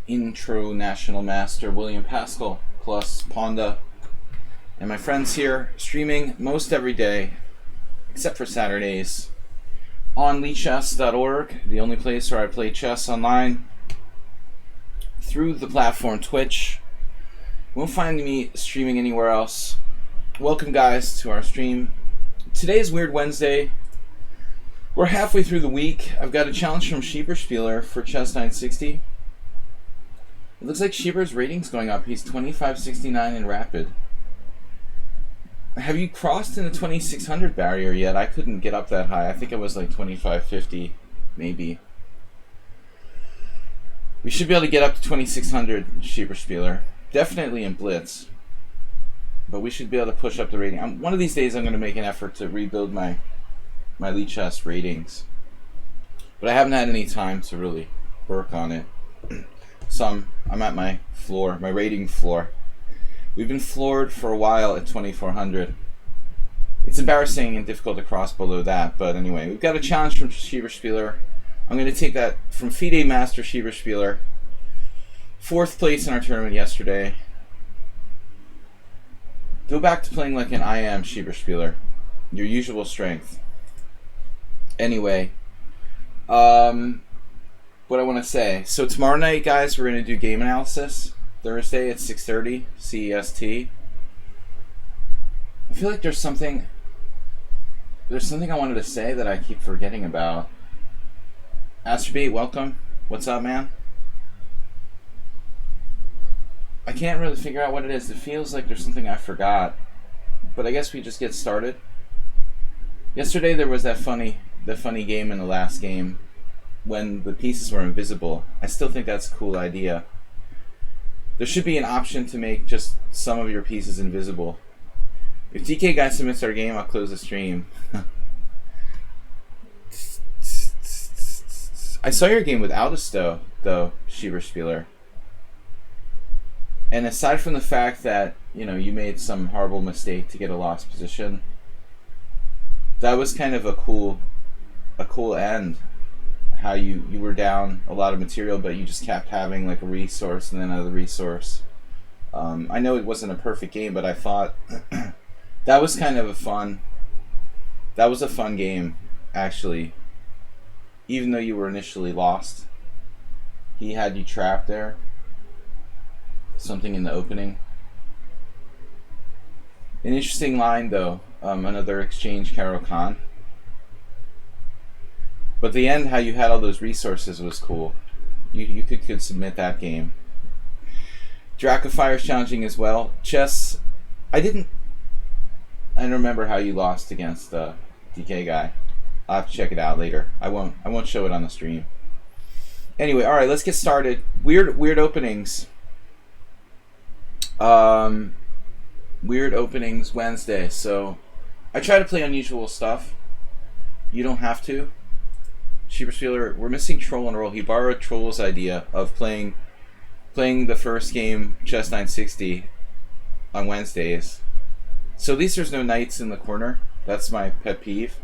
Intro National Master William Pascal plus Ponda, and my friends here streaming most every day, except for Saturdays, on lichess.org, the only place where I play chess online, through the platform Twitch. You won't find me streaming anywhere else. Welcome, guys, to our stream. Today is Weird Wednesday. We're halfway through the week. I've got a challenge from Schieberspieler for Chess 960. It looks like Schieber's rating's going up. He's 2569 in Rapid. Have you crossed in the 2600 barrier yet? I couldn't get up that high. I think it was like 2550, maybe. We should be able to get up to 2600 Schieberspieler. Definitely in Blitz. But we should be able to push up the rating. One of these days I'm going to make an effort to rebuild my lichess ratings, but I haven't had any time to really work on it. So I'm at my floor, my rating floor. We've been floored for a while at 2400. It's embarrassing and difficult to cross below that, but anyway, we've got a challenge from Schieberspieler. I'm going to take that from FIDE Master Schieberspieler. 4th place in our tournament yesterday. Go back to playing like an IM Schieberspieler, your usual strength. Anyway, what I want to say. So tomorrow night, guys, we're going to do game analysis. Thursday at 6:30 CEST. I feel like there's something I wanted to say that I keep forgetting about. Asterbeat, welcome. What's up, man? I can't really figure out what it is. It feels like there's something I forgot. But I guess we just get started. Yesterday there was the funny game in the last game when the pieces were invisible. I still think that's a cool idea. There should be an option to make just some of your pieces invisible. If DK guy submits our game, I'll close the stream. I saw your game without a stow, though, Schieberspieler. And aside from the fact that, you made some horrible mistake to get a lost position, that was kind of a cool end. How you were down a lot of material, but you just kept having like a resource and then another resource. I know it wasn't a perfect game, but I thought that was kind of a fun game, actually. Even though you were initially lost, he had you trapped there. Something in the opening. An interesting line, though. Another exchange, Caro Khan. But the end, how you had all those resources was cool. You could submit that game. Dracofire's challenging as well. Chess, I don't remember how you lost against the DK guy. I'll have to check it out later. I won't show it on the stream. Anyway, all right, let's get started. Weird openings. Weird openings Wednesday. So I try to play unusual stuff. You don't have to. Schieberspieler, we're missing Troll and Roll. He borrowed Troll's idea of playing the first game Chess 960 on Wednesdays. So at least there's no knights in the corner. That's my pet peeve.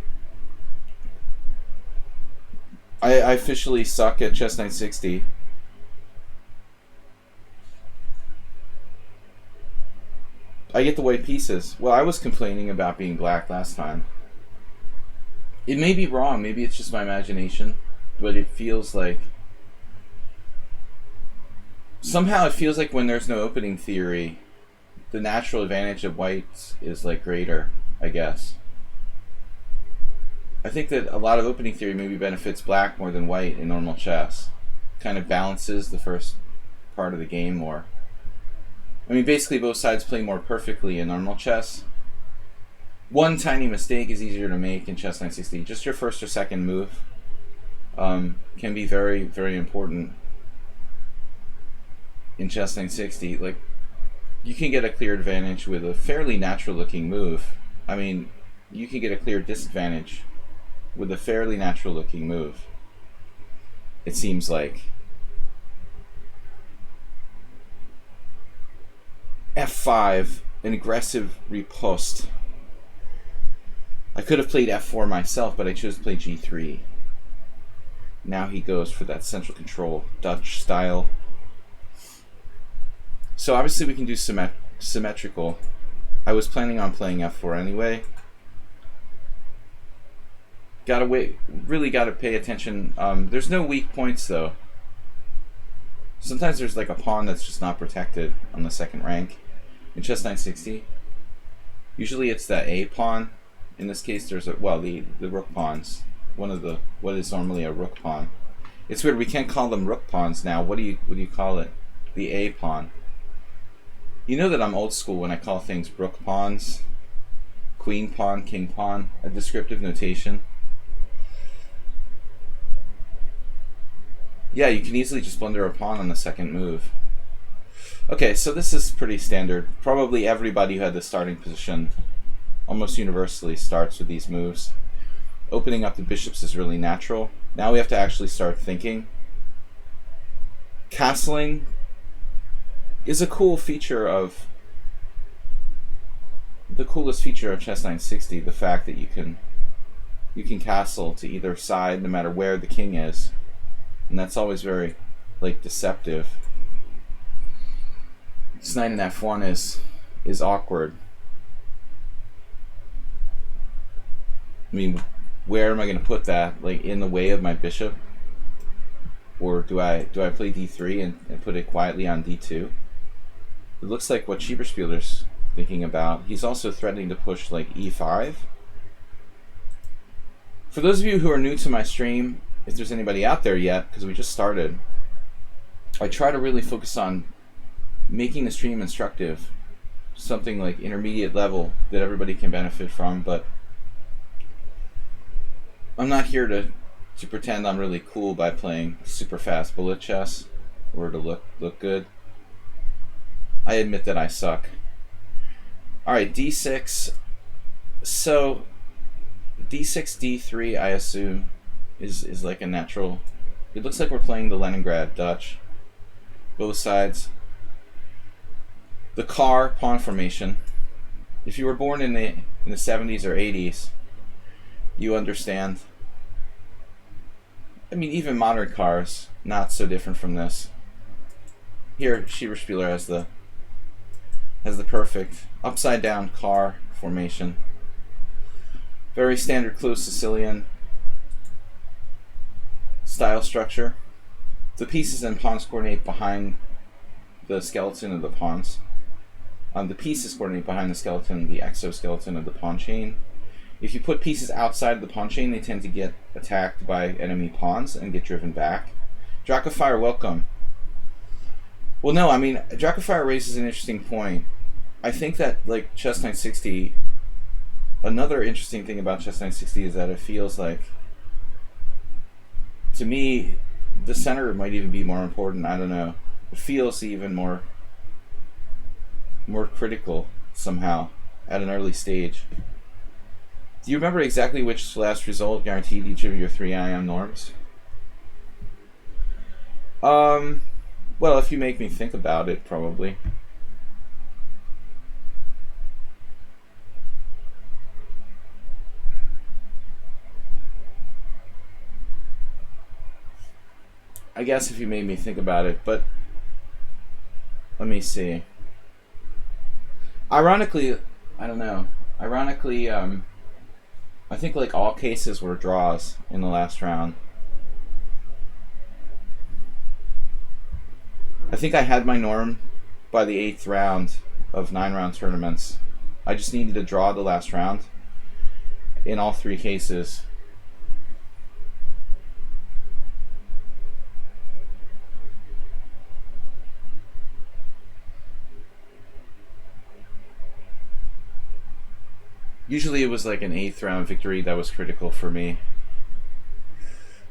I officially suck at Chess 960. I get the white pieces. Well, I was complaining about being black last time. It may be wrong, maybe it's just my imagination, but it feels like... Somehow it feels like when there's no opening theory, the natural advantage of whites is like greater, I guess. I think that a lot of opening theory maybe benefits black more than white in normal chess. Kind of balances the first part of the game more. I mean, basically both sides play more perfectly in normal chess. One tiny mistake is easier to make in Chess 960. Just your first or second move can be very, very important in Chess 960. Like, you can get a clear advantage with a fairly natural-looking move. I mean, you can get a clear disadvantage with a fairly natural-looking move. It seems like. F5, an aggressive riposte. I could have played f4 myself, but I chose to play g3. Now he goes for that central control Dutch style So obviously we can do symmetrical. I was planning on playing f4 anyway. Gotta wait. Really gotta pay attention. There's no weak points though. Sometimes there's like a pawn that's just not protected on the second rank in chess 960. Usually it's the A pawn. In this case, there's the rook pawns. One of the what is normally a rook pawn. It's weird. We can't call them rook pawns now. What do you call it? The A pawn. You know that I'm old school when I call things rook pawns, queen pawn, king pawn, a descriptive notation. Yeah, you can easily just blunder a pawn on the second move. Okay, so this is pretty standard. Probably everybody who had the starting position almost universally starts with these moves. Opening up the bishops is really natural. Now we have to actually start thinking. Castling is a cool feature of the coolest feature of chess 960, the fact that you can castle to either side no matter where the king is. And that's always very like deceptive. This knight in f1 is awkward. I mean, where am I going to put that? Like in the way of my bishop? Or do I play d3 and put it quietly on d2? It looks like what Schieberspieler's thinking about. He's also threatening to push like e5. For those of you who are new to my stream, if there's anybody out there yet, because we just started, I try to really focus on making the stream instructive, something like intermediate level that everybody can benefit from, but I'm not here to pretend I'm really cool by playing super fast bullet chess or to look good. I admit that I suck. Alright, d6. So d6, d3, I assume, is like a natural. It looks like we're playing the Leningrad Dutch. Both sides. The car pawn formation. If you were born in the 70s or 80s, you understand. I mean, even modern cars, not so different from this. Here, Schieberspieler has the perfect upside down car formation. Very standard closed Sicilian style structure. The pieces and pawns coordinate behind the skeleton of the pawns. The pieces coordinate behind the skeleton, the exoskeleton of the pawn chain. If you put pieces outside of the pawn chain, they tend to get attacked by enemy pawns and get driven back. Dracofire, welcome. Well, no, I mean, Dracofire raises an interesting point. I think that, like, chess 960, another interesting thing about chess 960 is that it feels like, to me, the center might even be more important. I don't know. It feels even more critical somehow at an early stage. Do you remember exactly which last result guaranteed each of your 3 IM norms? Well, if you make me think about it, probably. I guess if you made me think about it, but let me see. Ironically, I don't know. Ironically, I think like all cases were draws in the last round. I think I had my norm by the 8th round of 9-round tournaments. I just needed to draw the last round in all 3 cases. Usually it was like an 8th round victory that was critical for me.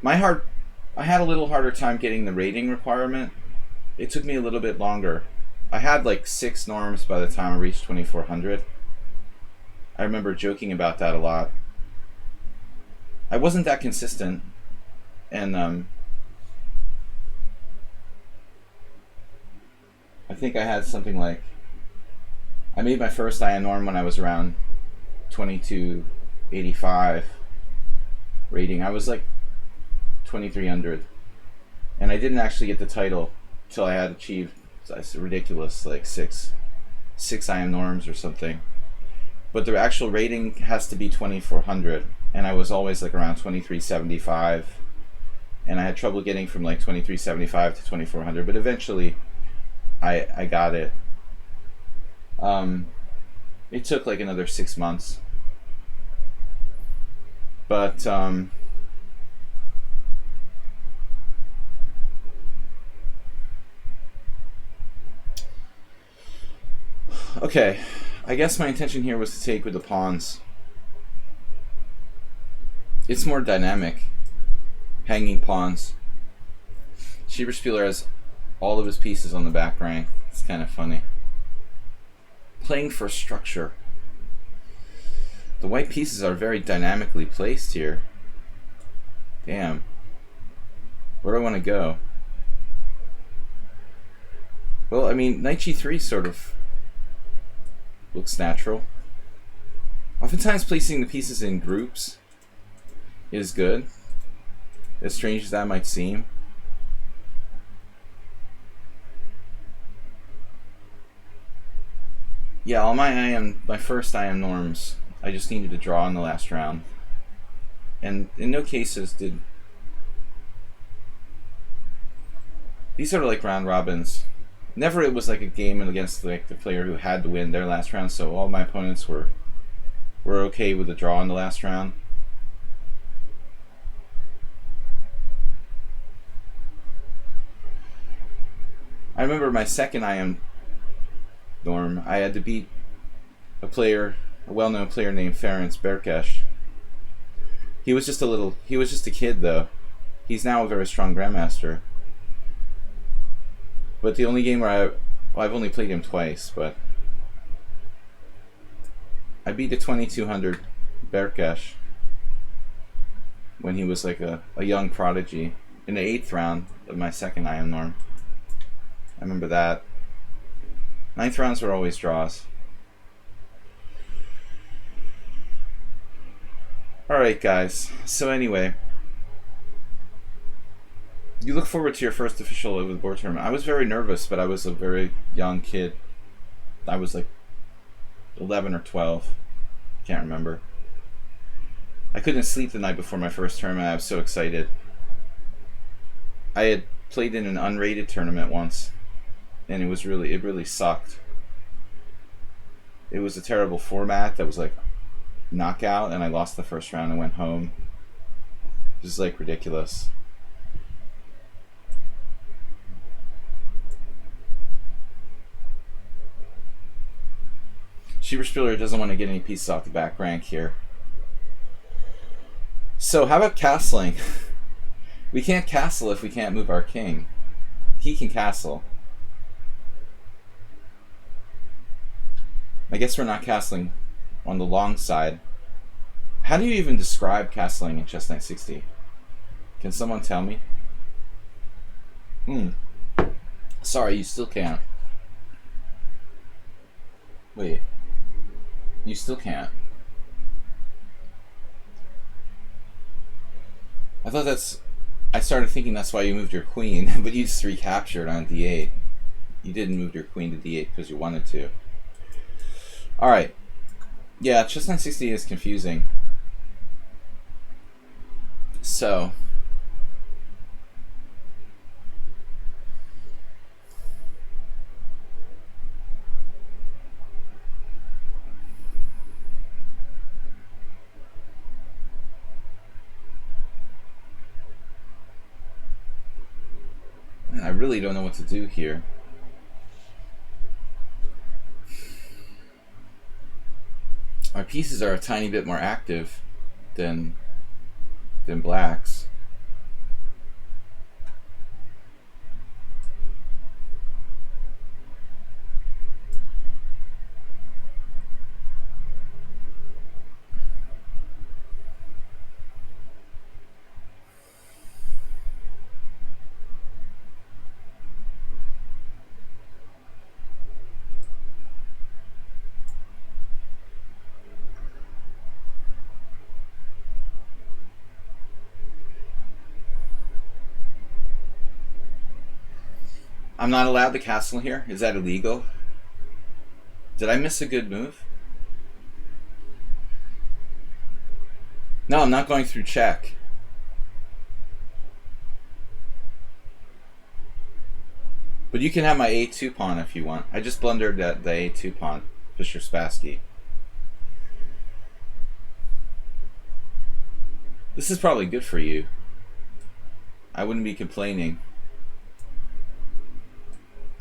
I had a little harder time getting the rating requirement. It took me a little bit longer. I had like 6 norms by the time I reached 2400. I remember joking about that a lot. I wasn't that consistent, and I think I had something like, I made my first IM norm when I was around 2285 rating. I was like 2300, and I didn't actually get the title till I had achieved It's ridiculous, like six IM norms or something. But the actual rating has to be 2400, and I was always like around 2375, and I had trouble getting from like 2375 to 2400, but eventually I got it. It took like another 6 months, but okay, I guess my intention here was to take with the pawns. It's more dynamic, hanging pawns. Schieberspieler has all of his pieces on the back rank. It's kind of funny. Playing for structure. The white pieces are very dynamically placed here. Damn. Where do I want to go? Well, I mean, knight g3 sort of looks natural. Oftentimes placing the pieces in groups is good, as strange as that might seem. Yeah, all my first IM norms, I just needed to draw in the last round, and in no cases did. These are like round robins. Never it was like a game against like the player who had to win their last round, so all my opponents were okay with a draw in the last round. I remember my second IM norm, I had to beat a well-known player named Ferenc Berkes. He was just a kid though. He's now a very strong grandmaster. But the only game where I've only played him twice, but I beat the 2200 Berkes when he was like a young prodigy in the 8th round of my second IM norm. I remember that. 9th rounds were always draws. Alright guys, so anyway, you look forward to your first official over the board tournament. I was very nervous, but I was a very young kid. I was like 11 or 12. Can't remember. I couldn't sleep the night before my first tournament. I was so excited. I had played in an unrated tournament once, and it really sucked. It was a terrible format that was like knockout, and I lost the first round and went home. It was like ridiculous. Schieberspieler doesn't want to get any pieces off the back rank here. So how about castling? We can't castle if we can't move our king. He can castle. I guess we're not castling on the long side. How do you even describe castling in chess knight 60? Can someone tell me? Sorry, you still can't. Wait. You still can't. I started thinking that's why you moved your queen, but you just recaptured on d8. You didn't move your queen to d8 because you wanted to. Alright. Yeah, chess knight 60 is confusing. So man, I really don't know what to do here. Our pieces are a tiny bit more active than black's. I'm not allowed to castle here? Is that illegal? Did I miss a good move? No, I'm not going through check. But you can have my A2 pawn if you want. I just blundered the A2 pawn, Fischer Spassky. This is probably good for you. I wouldn't be complaining.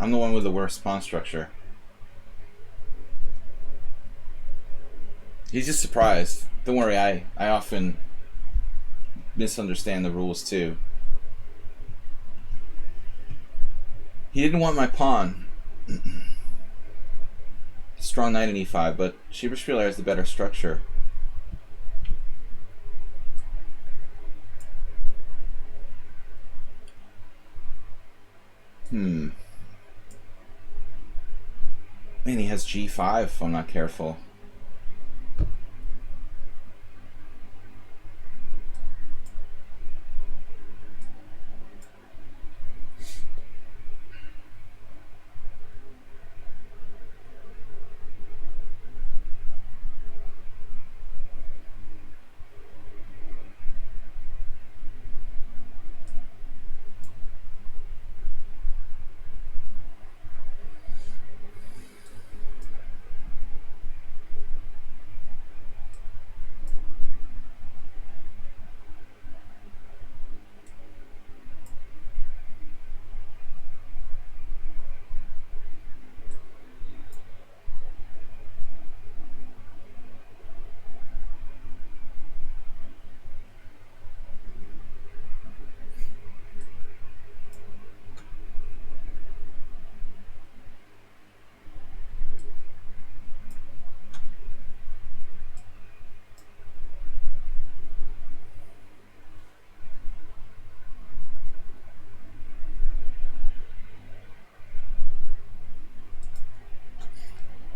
I'm the one with the worst pawn structure. He's just surprised. Don't worry, I often misunderstand the rules too. He didn't want my pawn. Strong knight in e5, but Schieber-Spieler has the better structure. Man, he has g5 if I'm not careful.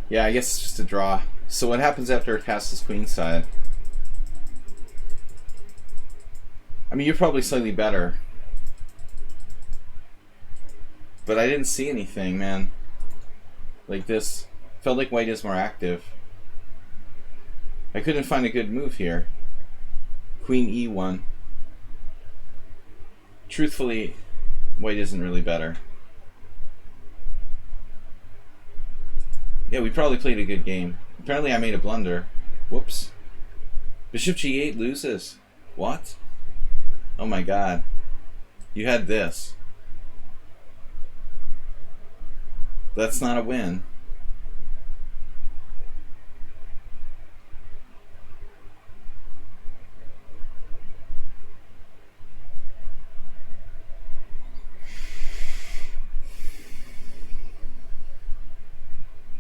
Yeah, I guess it's just a draw. So what happens after it passes queenside? I mean, you're probably slightly better. But I didn't see anything, man. Like this. Felt like white is more active. I couldn't find a good move here. Queen e1. Truthfully, white isn't really better. Yeah, we probably played a good game. Apparently I made a blunder. Whoops. Bishop g8 loses. What? Oh my god. You had this. That's not a win.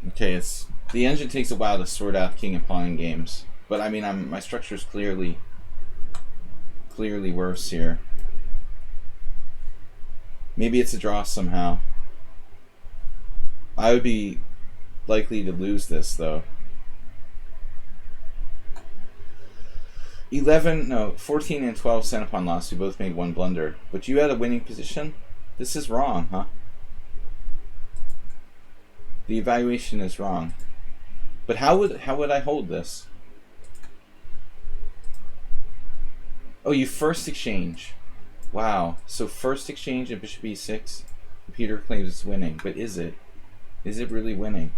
Okay, the engine takes a while to sort out king and pawn in games, but I mean, my structure is clearly worse here. Maybe it's a draw somehow. I would be likely to lose this though. 14 and 12 center pawn lost. We both made one blunder, but you had a winning position. This is wrong, huh? The evaluation is wrong. But how would I hold this? Oh, you first exchange. Wow. So first exchange at bishop e6. Computer claims it's winning, but is it? Is it really winning?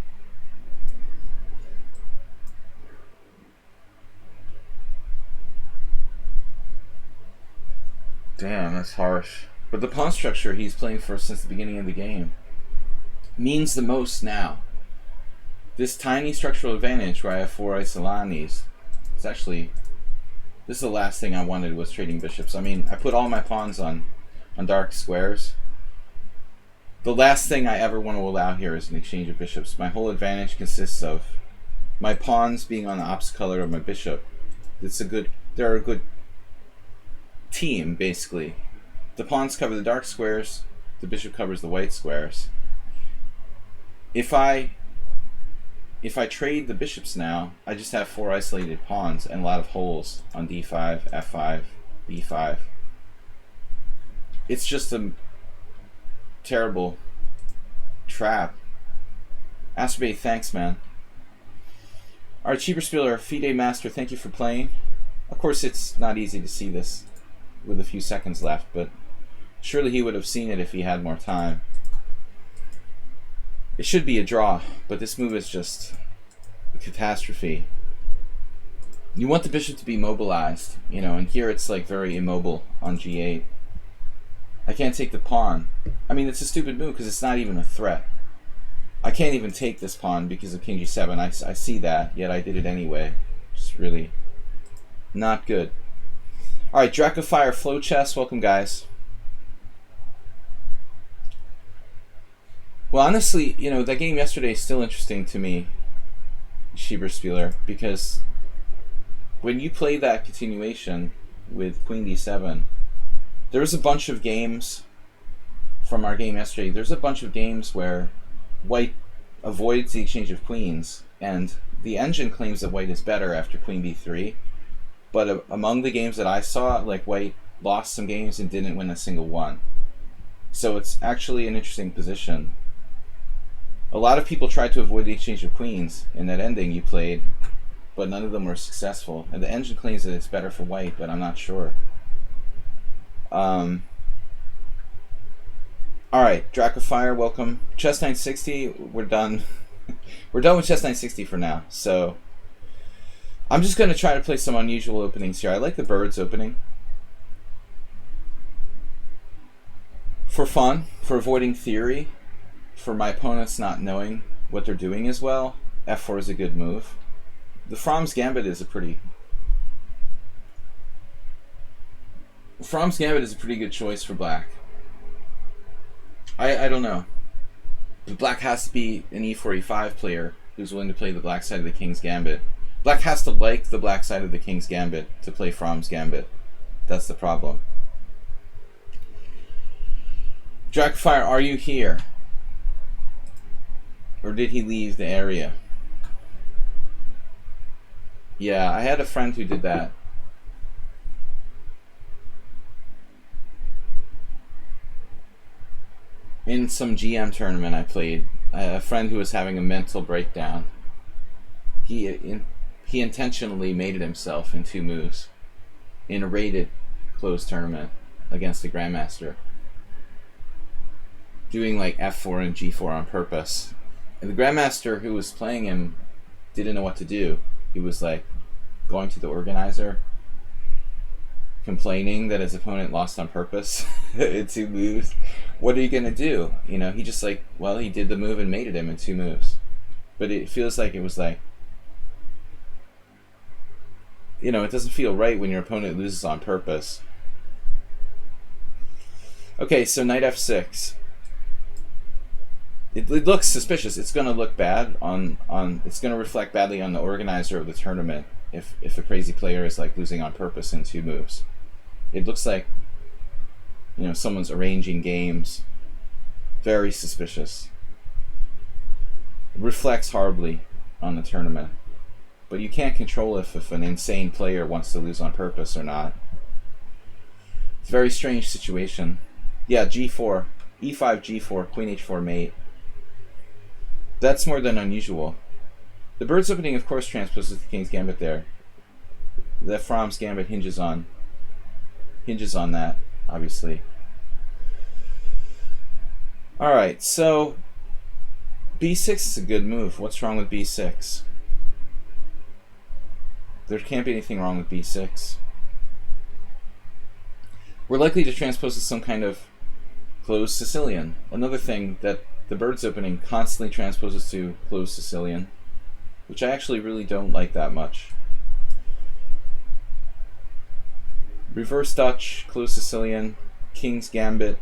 Damn, that's harsh. But the pawn structure he's playing for since the beginning of the game means the most now. This tiny structural advantage where I have 4 isolanis, it's actually, this is the last thing I wanted was trading bishops. I mean, I put all my pawns on dark squares. The last thing I ever want to allow here is an exchange of bishops. My whole advantage consists of my pawns being on the opposite color of my bishop. They're a good team, basically. The pawns cover the dark squares, the bishop covers the white squares. If I trade the bishops now, I just have 4 isolated pawns and a lot of holes on d5, f5, b5. It's just a terrible trap. Astrobay, thanks, man. Alright, Cheaper Spieler, FIDE Master, thank you for playing. Of course, it's not easy to see this with a few seconds left, but surely he would have seen it if he had more time. It should be a draw, but this move is just a catastrophe. You want the bishop to be mobilized, you know, and here it's like very immobile on g8. I can't take the pawn. I mean, it's a stupid move because it's not even a threat. I can't even take this pawn because of king g7. I see that, yet I did it anyway. Just really not good. Alright, Dracofire Flow Chess, welcome guys. Well, honestly, you know, that game yesterday is still interesting to me, Schieberspieler, because when you play that continuation with queen d7, there's a bunch of games from our game yesterday. There's a bunch of games where white avoids the exchange of queens, and the engine claims that white is better after queen b3. But among the games that I saw, like, white lost some games and didn't win a single one. So it's actually an interesting position. A lot of people tried to avoid the exchange of queens in that ending you played, but none of them were successful. And the engine claims that it's better for white, but I'm not sure. Alright, Dracofire, welcome. Chess 960, we're done. We're done with Chess 960 for now, so I'm just going to try to play some unusual openings here. I like the birds opening. For fun, for avoiding theory, for my opponents not knowing what they're doing as well, f4 is a good move. The Fromm's Gambit is a pretty good choice for black. I don't know. But black has to be an e4, e5 player who's willing to play the black side of the King's Gambit. Black has to like the black side of the King's Gambit to play Fromm's Gambit. That's the problem. Dracofire, are you here? Or did he leave the area? Yeah, I had a friend who did that. In some GM tournament I played, a friend who was having a mental breakdown. He intentionally mated himself in 2 moves in a rated closed tournament against a grandmaster, doing like f4 and g4 on purpose. And the grandmaster who was playing him didn't know what to do. He was like going to the organizer, complaining that his opponent lost on purpose in 2 moves. What are you gonna do? You know, he just like, well, he did the move and mated him in 2 moves. But it feels like it was like, you know, it doesn't feel right when your opponent loses on purpose. Okay, so knight f6. It looks suspicious. It's going to look bad on it's going to reflect badly on the organizer of the tournament if a crazy player is like losing on purpose in 2 moves. It looks like, you know, someone's arranging games. Very suspicious. It reflects horribly on the tournament. But you can't control if an insane player wants to lose on purpose or not. It's a very strange situation. Yeah, g4, e5, g4, queen h4 mate. That's more than unusual. The bird's opening, of course, transposes the King's Gambit there. The Fromm's Gambit hinges on that, obviously. Alright, so b6 is a good move. What's wrong with b6? There can't be anything wrong with b6. We're likely to transpose to some kind of closed Sicilian. Another thing that the bird's opening constantly transposes to closed Sicilian, which I actually really don't like that much. Reverse Dutch, closed Sicilian, King's Gambit,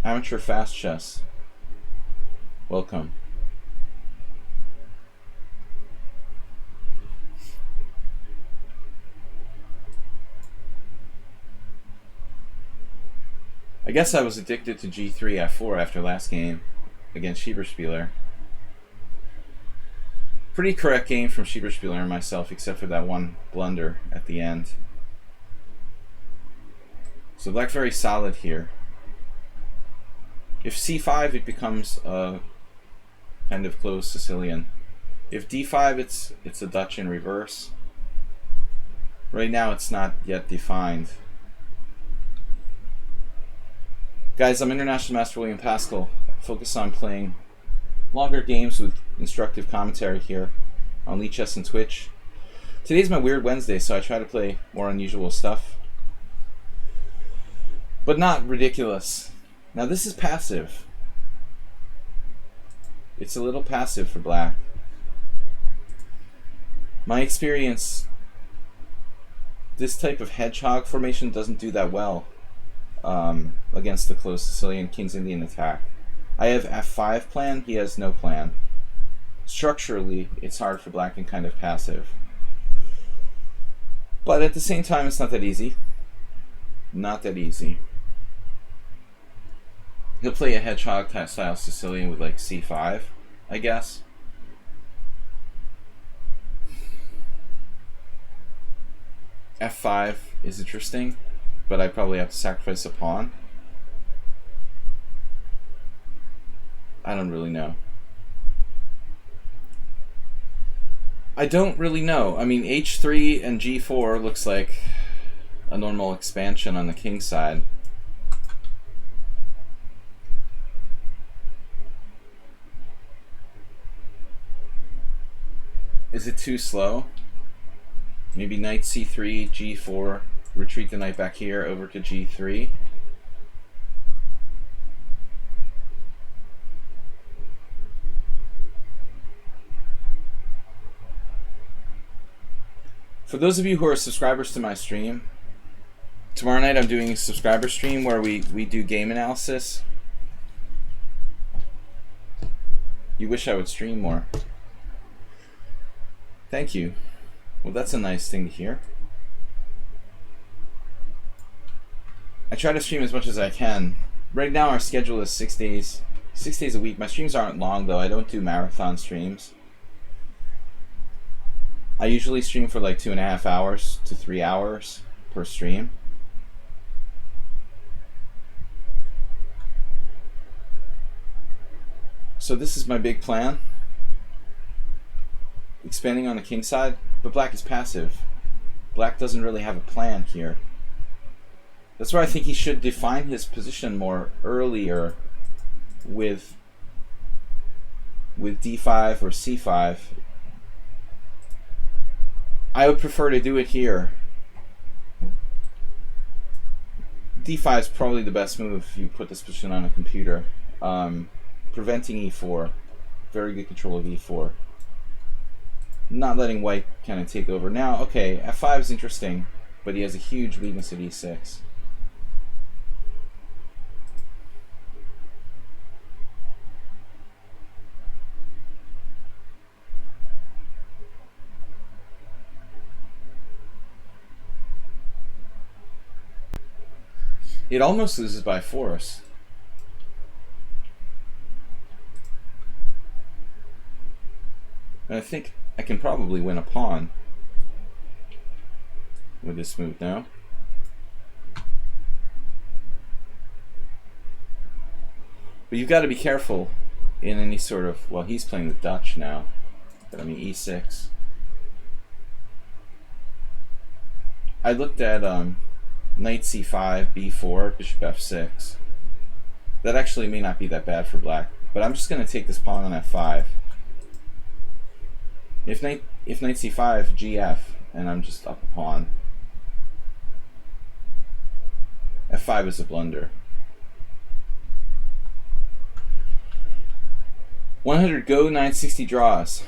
amateur fast chess. Welcome. I guess I was addicted to g3 f4 after last game against Schieberspieler. Pretty correct game from Schieberspieler and myself, except for that one blunder at the end. So black very solid here. If c5, it becomes a kind of closed Sicilian. If d5, it's a Dutch in reverse. Right now, it's not yet defined. Guys, I'm International Master William Pascal. Focus on playing longer games with instructive commentary here on lichess and Twitch. Today's my weird Wednesday, so I try to play more unusual stuff, but not ridiculous. Now this is passive. It's a little passive for black. My experience, this type of hedgehog formation doesn't do that well against the closed Sicilian King's Indian attack. I have f5 plan, he has no plan. Structurally, it's hard for black and kind of passive. But at the same time, it's not that easy. Not that easy. He'll play a hedgehog type style Sicilian with like c5, I guess. f5 is interesting, but I probably have to sacrifice a pawn. I don't really know. I don't really know. I mean, h3 and g4 looks like a normal expansion on the king side. Is it too slow? Maybe knight c3, g4, retreat the knight back here over to g3. For those of you who are subscribers to my stream, tomorrow night I'm doing a subscriber stream where we do game analysis. You wish I would stream more. Thank you. Well, that's a nice thing to hear. I try to stream as much as I can. Right now our schedule is 6 days a week. My streams aren't long though. I don't do marathon streams. I usually stream for like 2.5 hours to 3 hours per stream. So this is my big plan. Expanding on the king side, but black is passive. Black doesn't really have a plan here. That's why I think he should define his position more earlier with d5 or c5. I would prefer to do it here. d5 is probably the best move if you put this position on a computer. Preventing e4. Very good control of e4. Not letting white kind of take over. Now, okay, f5 is interesting, but he has a huge weakness at e6. It almost loses by force. And I think I can probably win a pawn with this move now. But you've got to be careful in any sort of, well, he's playing the Dutch now, but I mean e6. I looked at knight c5, b4, bishop f6. That actually may not be that bad for black, but I'm just going to take this pawn on f5. If knight c5, gf, and I'm just up a pawn. f5 is a blunder. 100 go, 960 draws.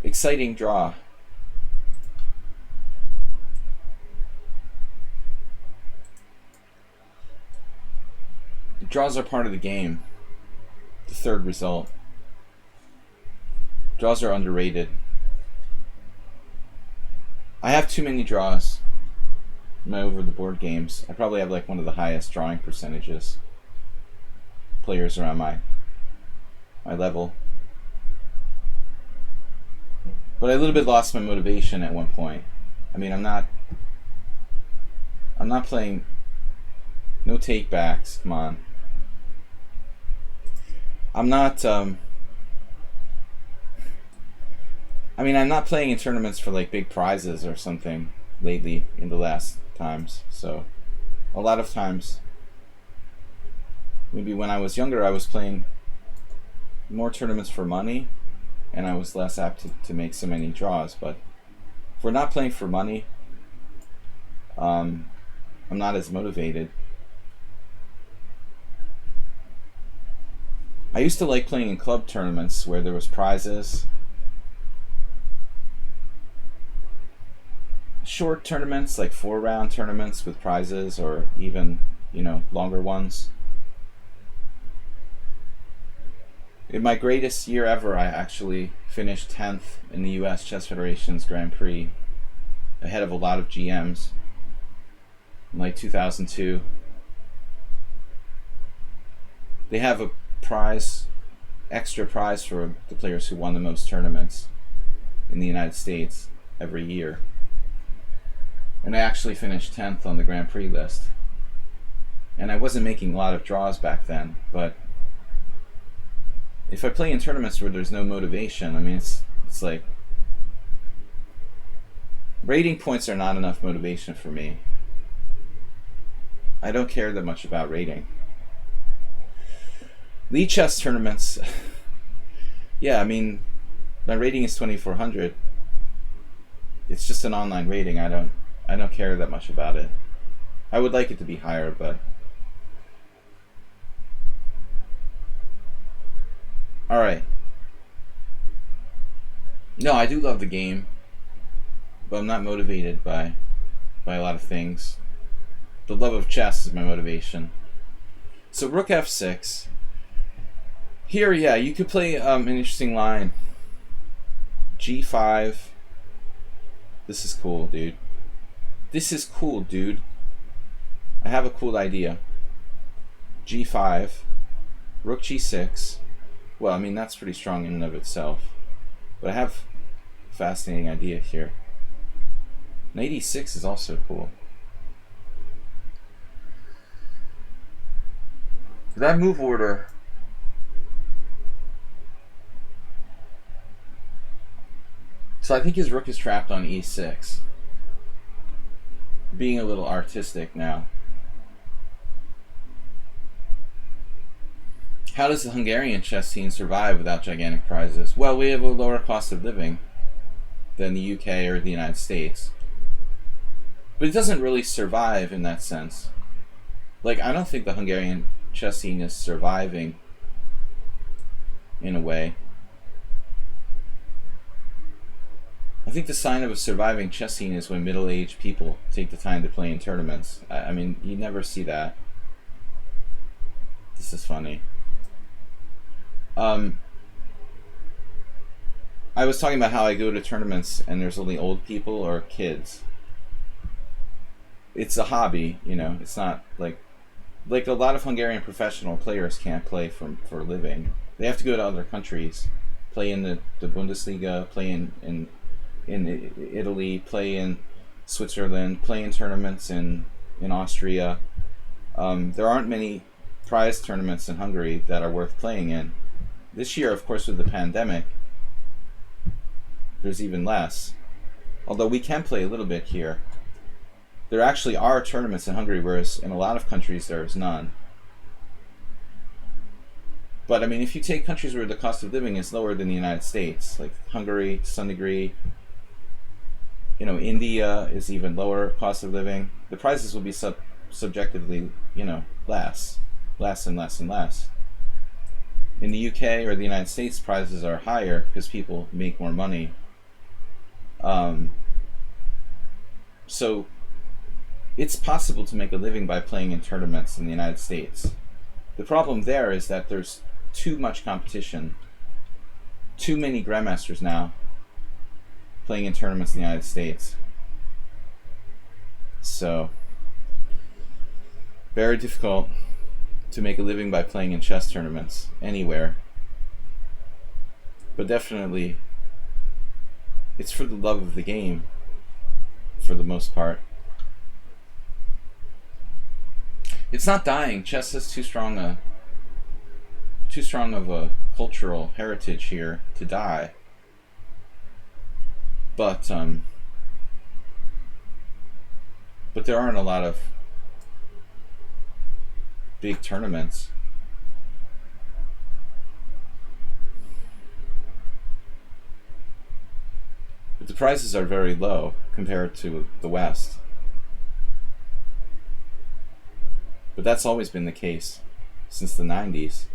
Exciting draw. Draws are part of the game. The third result. Draws are underrated. I have too many draws in my over the board games. I probably have like one of the highest drawing percentages. Players around my level. But I a little bit lost my motivation at one point. I mean, I'm not playing, no take backs, come on. I'm not I mean, I'm not playing in tournaments for like big prizes or something lately in the last times. So a lot of times, maybe when I was younger, I was playing more tournaments for money, and I was less apt to make so many draws. But if we're not playing for money, I'm not as motivated. I used to like playing in club tournaments where there was prizes. Short tournaments, like 4-round tournaments with prizes, or even, longer ones. In my greatest year ever, I actually finished 10th in the US Chess Federation's Grand Prix, ahead of a lot of GMs, in like 2002. They have a extra prize for the players who won the most tournaments in the United States every year. And I actually finished 10th on the Grand Prix list. And I wasn't making a lot of draws back then, but if I play in tournaments where there's no motivation, I mean, it's like rating points are not enough motivation for me. I don't care that much about rating. Lichess tournaments, yeah, I mean, my rating is 2400. It's just an online rating. I don't care that much about it. I would like it to be higher, but all right. No, I do love the game, but I'm not motivated by a lot of things. The love of chess is my motivation. So rook f6. Here, yeah, you could play an interesting line. g5. This is cool, dude. This is cool, dude. I have a cool idea. g5. Rook g6. Well, I mean, that's pretty strong in and of itself. But I have a fascinating idea here. Knight e6 is also cool. That move order... So I think his rook is trapped on e6. Being a little artistic now. How does the Hungarian chess scene survive without gigantic prizes? Well, we have a lower cost of living than the UK or the United States. But it doesn't really survive in that sense. Like, I don't think the Hungarian chess scene is surviving in a way. I think the sign of a surviving chess scene is when middle-aged people take the time to play in tournaments. I mean, you never see that. This is funny. I was talking about how I go to tournaments and there's only old people or kids. It's a hobby, It's not like a lot of Hungarian professional players can't play for a living. They have to go to other countries, play in the Bundesliga, play in Italy, play in Switzerland, play in tournaments in Austria. There aren't many prize tournaments in Hungary that are worth playing in. This year, of course, with the pandemic, there's even less. Although we can play a little bit here. There actually are tournaments in Hungary, whereas in a lot of countries there's none. But I mean, if you take countries where the cost of living is lower than the United States, like Hungary to some degree, India is even lower cost of living, the prizes will be subjectively, less and less and less. In the UK or the United States, prizes are higher because people make more money. So it's possible to make a living by playing in tournaments in the United States. The problem there is that there's too much competition. Too many grandmasters now playing in tournaments in the United States. So, very difficult to make a living by playing in chess tournaments anywhere. But definitely, it's for the love of the game, for the most part. It's not dying. Chess has too strong of a cultural heritage here to die. But there aren't a lot of big tournaments. But the prices are very low compared to the West. But that's always been the case since the 90s,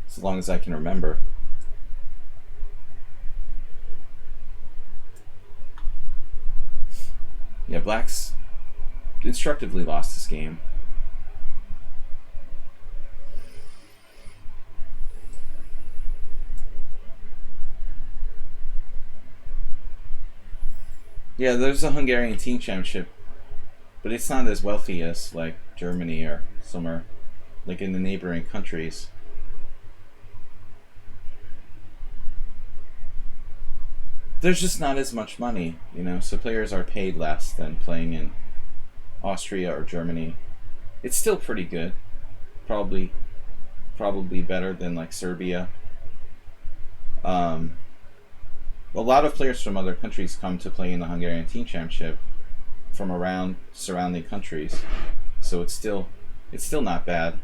as long as I can remember. Yeah, Black's instructively lost this game. Yeah, there's a Hungarian team championship, but it's not as wealthy as like Germany or somewhere like in the neighboring countries. There's just not as much money, you know, so players are paid less than playing in Austria or Germany. It's still pretty good. Probably better than like Serbia. A lot of players from other countries come to play in the Hungarian Team Championship from around surrounding countries, so it's still not bad.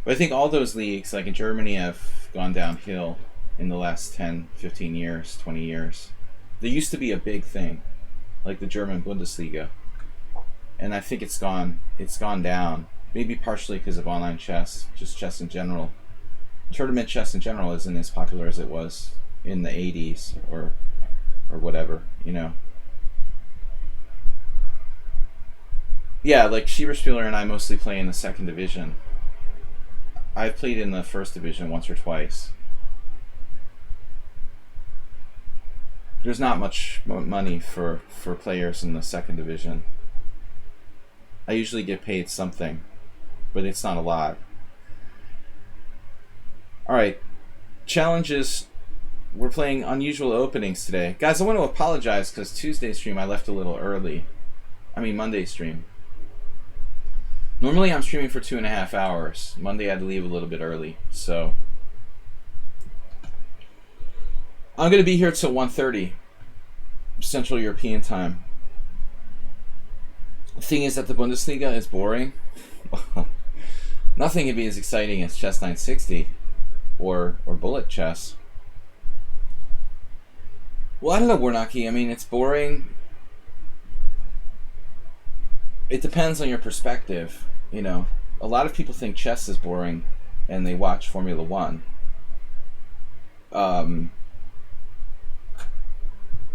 But I think all those leagues, like in Germany, have gone downhill in the last 10, 15 years, 20 years. There used to be a big thing, like the German Bundesliga, and I think it's gone down. Maybe partially because of online chess, just chess in general. Tournament chess in general isn't as popular as it was in the 80s or whatever, you know. Yeah, like Schieberspieler and I mostly play in the second division. I've played in the first division once or twice. There's not much money for players in the second division. I usually get paid something, but it's not a lot. Alright, challenges. We're playing unusual openings today. Guys, I want to apologize because Tuesday stream I left a little early. I mean Monday stream. Normally I'm streaming for 2.5 hours. Monday I had to leave a little bit early, so I'm going to be here till 1:30 Central European time. The thing is that the Bundesliga is boring. Nothing can be as exciting as Chess 960 or Bullet Chess. Well, I don't know, Warnaki. I mean, it's boring. It depends on your perspective, you know. A lot of people think chess is boring and they watch Formula One.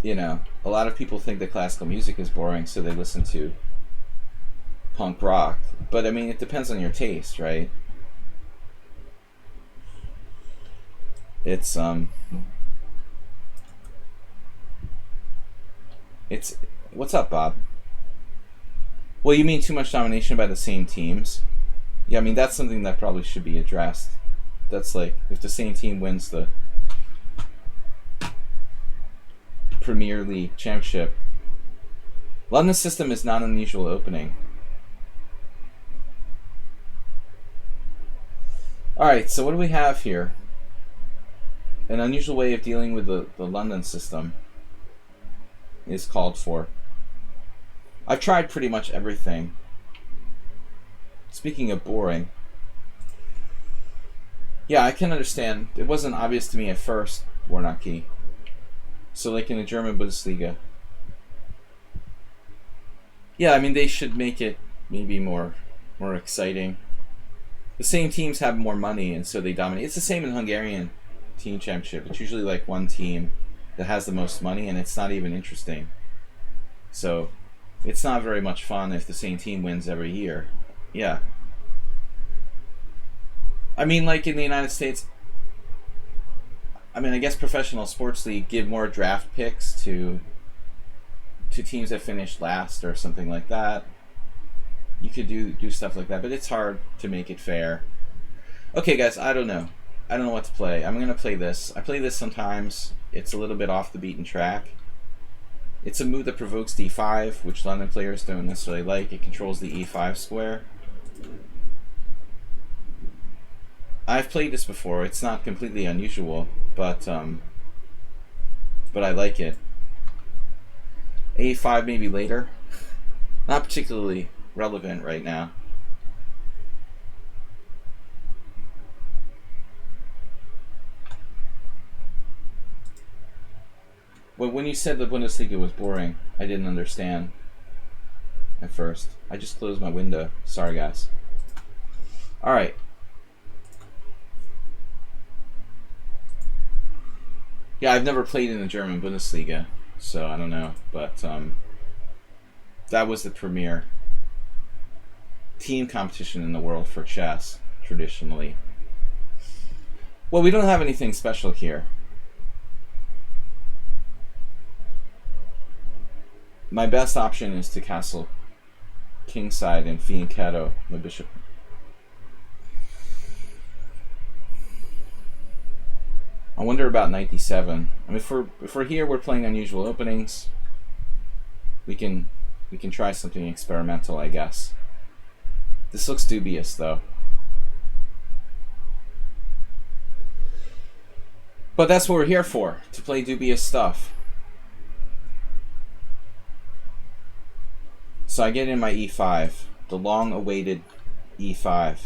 You know, a lot of people think that classical music is boring, so they listen to punk rock. But I mean, it depends on your taste, right? It's what's up, Bob? Well, you mean too much domination by the same teams? Yeah, I mean that's something that probably should be addressed. That's like if the same team wins the Premier League Championship. London system is not an unusual opening. Alright, so what do we have here? An unusual way of dealing with the London system is called for. I've tried pretty much everything. Speaking of boring, yeah, I can understand. It wasn't obvious to me at first, Warnaki. So like in the German Bundesliga. Yeah, I mean they should make it maybe more exciting. The same teams have more money and so they dominate. It's the same in Hungarian Team Championship. It's usually like one team that has the most money and it's not even interesting. So it's not very much fun if the same team wins every year. Yeah. I mean, like in the United States, I mean, I guess professional sports league give more draft picks to teams that finish last or something like that. You could do stuff like that, but it's hard to make it fair. Okay, guys, I don't know. I don't know what to play. I'm going to play this. I play this sometimes. It's a little bit off the beaten track. It's a move that provokes d5, which London players don't necessarily like. It controls the e5 square. I've played this before. It's not completely unusual, but but I like it. A5 maybe later. Not particularly relevant right now. Well, when you said the Bundesliga was boring, I didn't understand at first. I just closed my window. Sorry, guys. All right. Yeah, I've never played in the German Bundesliga, so I don't know. But that was the premier team competition in the world for chess, traditionally. Well, we don't have anything special here. My best option is to castle kingside and fianchetto my bishop. I wonder about knight d7. I mean, if we're here, we're playing unusual openings. We can try something experimental, I guess. This looks dubious, though. But that's what we're here for, to play dubious stuff. So I get in my e5, the long-awaited e5.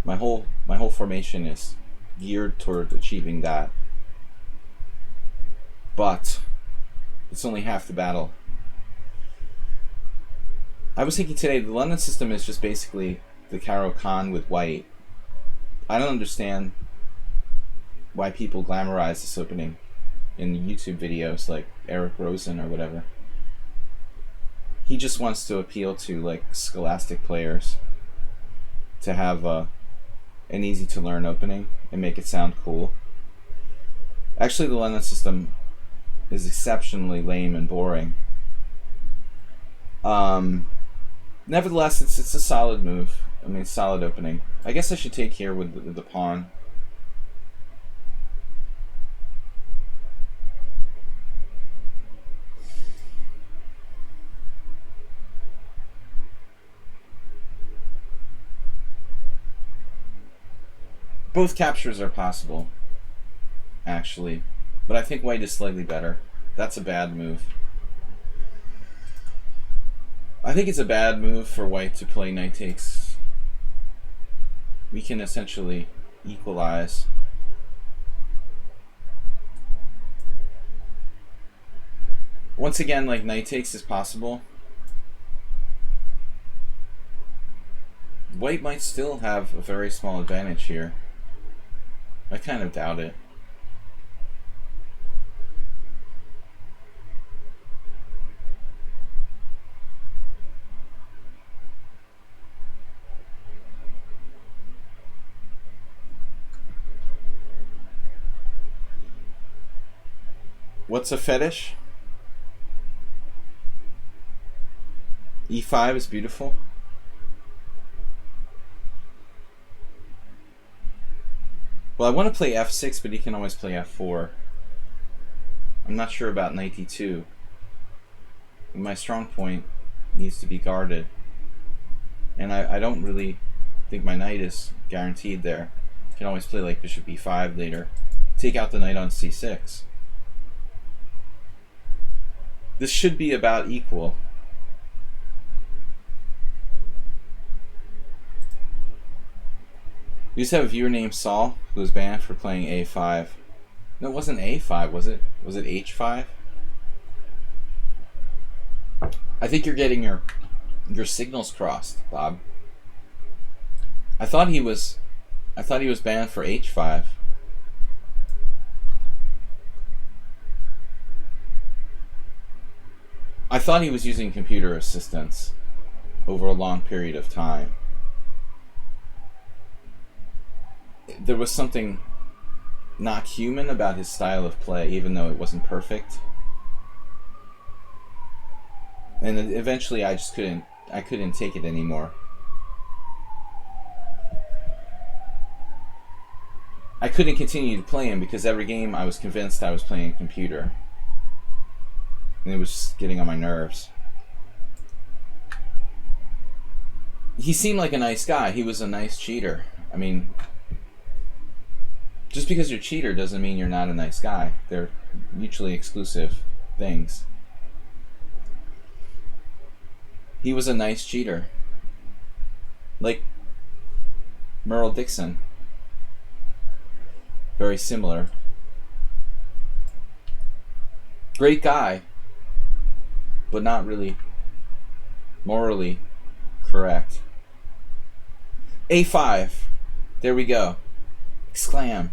My whole formation is geared toward achieving that. But it's only half the battle. I was thinking today, the London system is just basically the Caro-Kann with white. I don't understand why people glamorize this opening in YouTube videos like Eric Rosen or whatever. He just wants to appeal to like scholastic players to have an easy to learn opening and make it sound cool. Actually, the London system is exceptionally lame and boring. Nevertheless, it's a solid move. I mean, solid opening. I guess I should take here with the pawn. Both captures are possible, actually, but I think white is slightly better. That's a bad move. I think it's a bad move for white to play knight takes. We can essentially equalize. Once again, like, knight takes is possible. White might still have a very small advantage here. I kind of doubt it. What's a fetish? E5 is beautiful. Well, I want to play f6, but he can always play f4. I'm not sure about knight d2. My strong point needs to be guarded. And I don't really think my knight is guaranteed there. I can always play like bishop e5 later. Take out the knight on c6. This should be about equal. We used to have a viewer named Saul who was banned for playing a5. No, it wasn't a5, was it? Was it h5? I think you're getting your signals crossed, Bob. I thought he was banned for h5. I thought he was using computer assistance over a long period of time. There was something not human about his style of play, even though it wasn't perfect. And eventually I just couldn't take it anymore. I couldn't continue to play him because every game I was convinced I was playing a computer. And it was just getting on my nerves. He seemed like a nice guy. He was a nice cheater. I mean, Just because you're a cheater doesn't mean you're not a nice guy. They're mutually exclusive things. He was a nice cheater. Like Merle Dixon. Very similar. Great guy, but not really morally correct. A5. There we go. Exclam.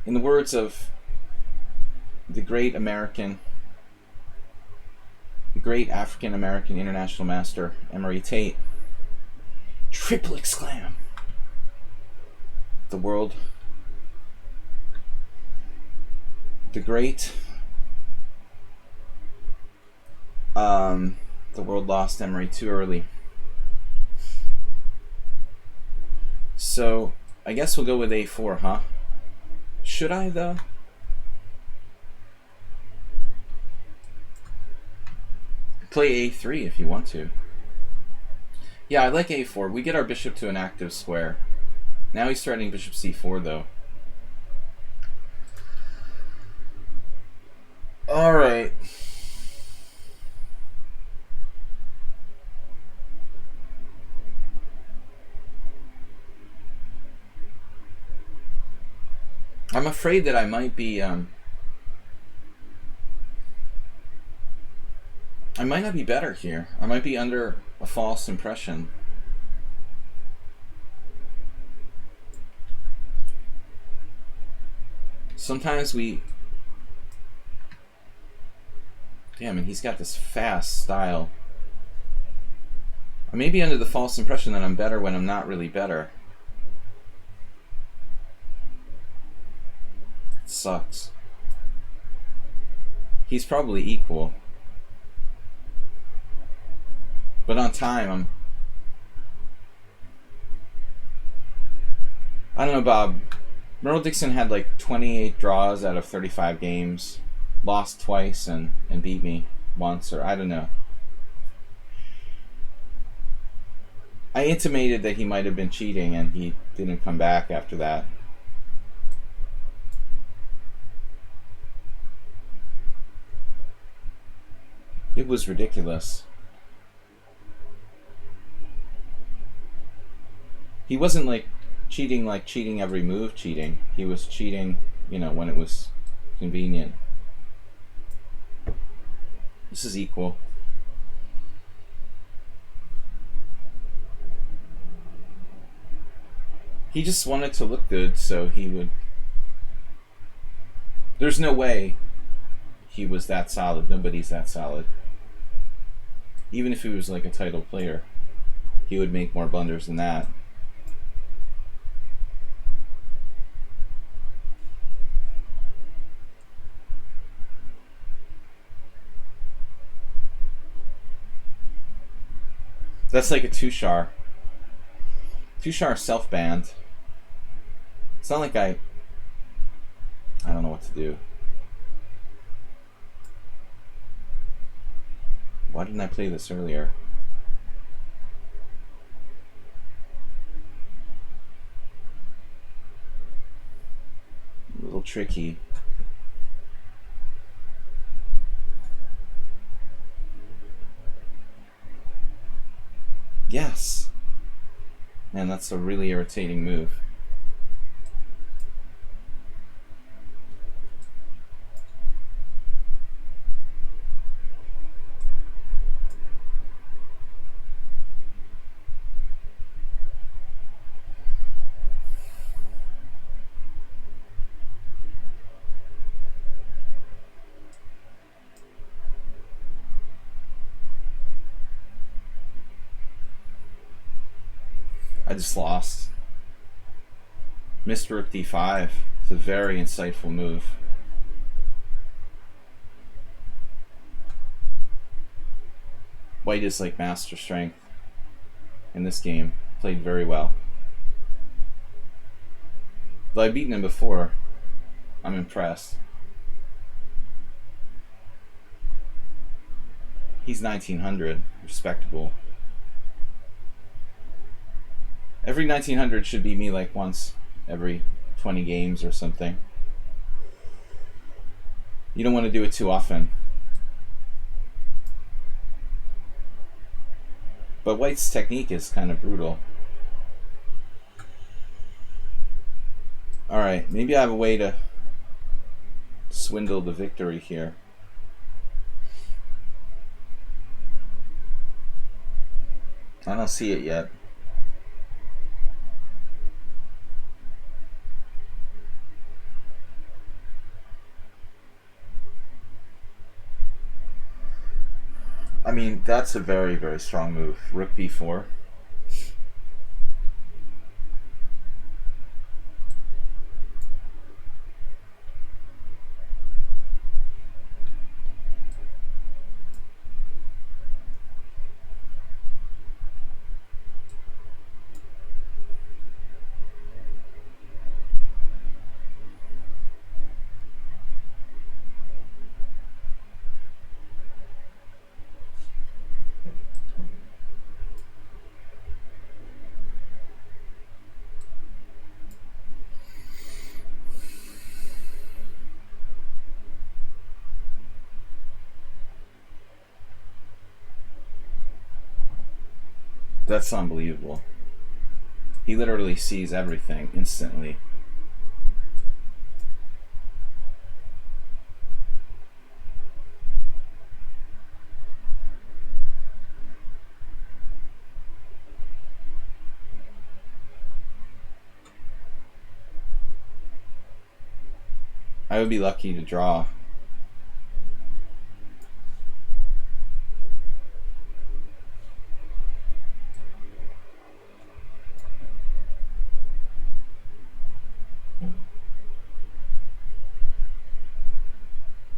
In the words of the great African American international master, Emory Tate, triple exclam. The world lost Emory too early. So I guess we'll go with A4, huh? Should I, though? Play A3 if you want to. Yeah, I like A4. We get our bishop to an active square. Now he's threatening bishop C4, though. Alright. I'm afraid that I might not be better here. I might be under a false impression. Sometimes damn, and he's got this fast style. I may be under the false impression that I'm better when I'm not really better. It sucks. He's probably equal. But on time, I don't know, Bob. Merle Dixon had like 28 draws out of 35 games. Lost twice and beat me once, or I don't know. I intimated that he might have been cheating and he didn't come back after that. It was ridiculous. He wasn't like cheating every move cheating. He was cheating, when it was convenient. This is equal. He just wanted to look good, so he would... There's no way he was that solid. Nobody's that solid. Even if he was like a title player, he would make more blunders than that. That's like a Tushar. Tushar self-banned. It's not like I don't know what to do. Why didn't I play this earlier? A little tricky. Yes. Man, that's a really irritating move. I just lost. Missed rook d5. It's a very insightful move. White is like master strength in this game. Played very well. Though I've beaten him before, I'm impressed. He's 1900. Respectable. Every 1900 should beat me like once every 20 games or something. You don't want to do it too often. But White's technique is kind of brutal. Alright, maybe I have a way to swindle the victory here. I don't see it yet. I mean, that's a very, very strong move. Rook b4. That's unbelievable. He literally sees everything instantly. I would be lucky to draw.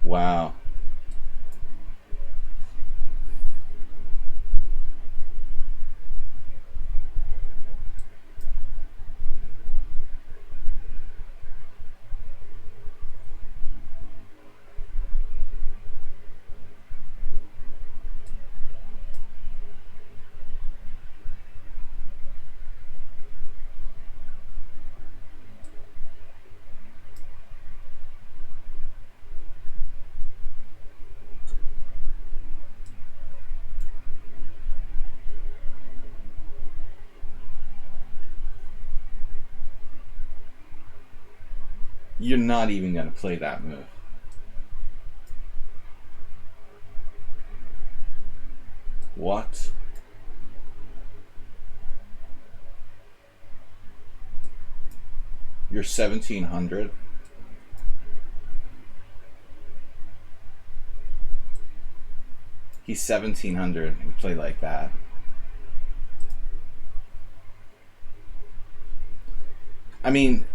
Wow. You're not even going to play that move. What? You're 1700? He's 1700 and play like that. I mean,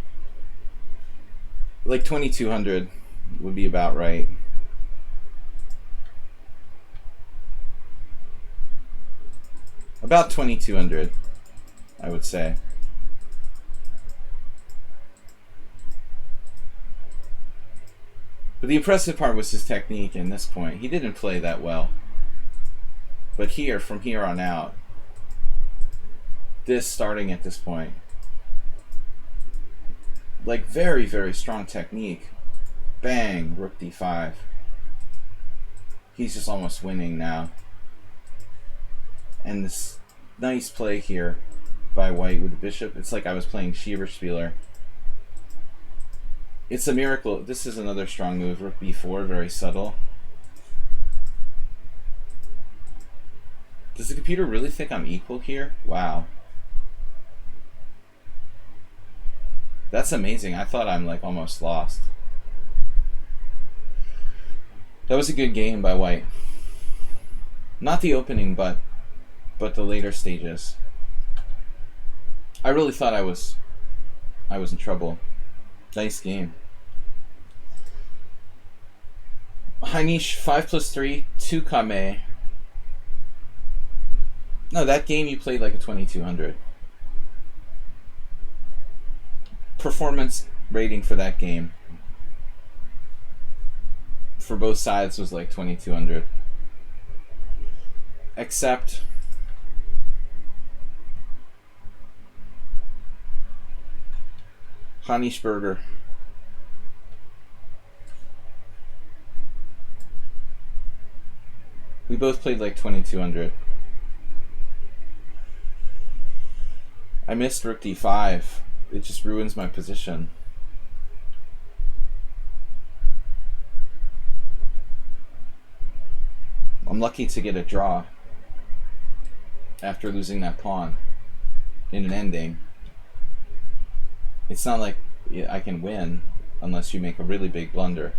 like 2200 would be about right. About 2200, I would say. But the impressive part was his technique in this point. He didn't play that well. But here, from here on out, this starting at this point, like very, very strong technique. Bang, rook d5. He's just almost winning now. And this nice play here by White with the bishop. It's like I was playing Schieberspieler. It's a miracle. This is another strong move. Rook b4, very subtle. Does the computer really think I'm equal here? Wow. That's amazing. I thought I'm like almost lost. That was a good game by White. Not the opening, but the later stages. I really thought I was in trouble. Nice game. Heinisch 5+3, 2 Kame. No, that game you played like a 2200. Performance rating for that game for both sides was like 2200. Except Honeyschberger. We both played like 2200. I missed rook d5. It just ruins my position. I'm lucky to get a draw after losing that pawn in an ending. It's not like I can win unless you make a really big blunder.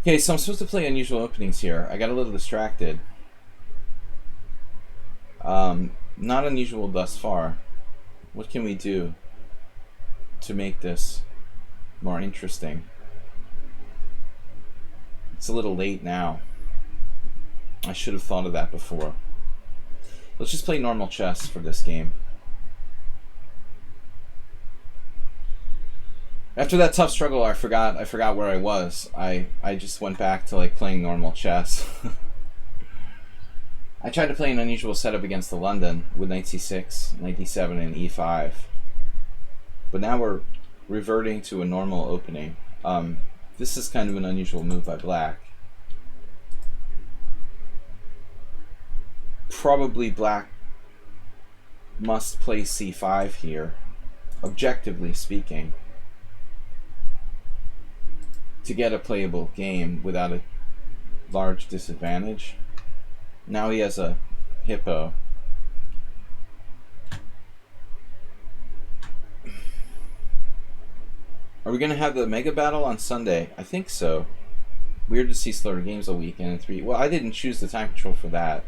Okay, so I'm supposed to play unusual openings here. I got a little distracted. Not unusual thus far. What can we do to make this more interesting? It's a little late now. I should have thought of that before. Let's just play normal chess for this game. After that tough struggle, I forgot where I was. I just went back to like playing normal chess. I tried to play an unusual setup against the London with knight c6, knight d7, and e5. But now we're reverting to a normal opening. This is kind of an unusual move by black. Probably black must play c5 here, objectively speaking, to get a playable game without a large disadvantage. Now he has a hippo. Are we going to have the mega battle on Sunday? I think so. Weird to see slower games a weekend in 3. Well, I didn't choose the time control for that.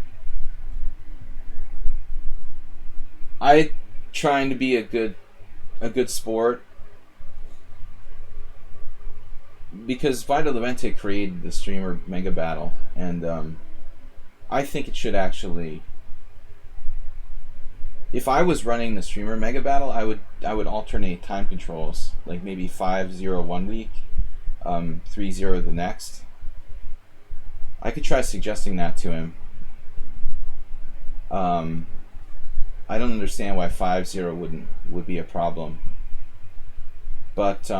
I trying to be a good sport, because Vita Levente created the streamer mega battle, and I think it should actually. If I was running the streamer mega battle, I would alternate time controls, like maybe 5-0 one week, 3-0 the next. I could try suggesting that to him. I don't understand why 5-0 would be a problem, but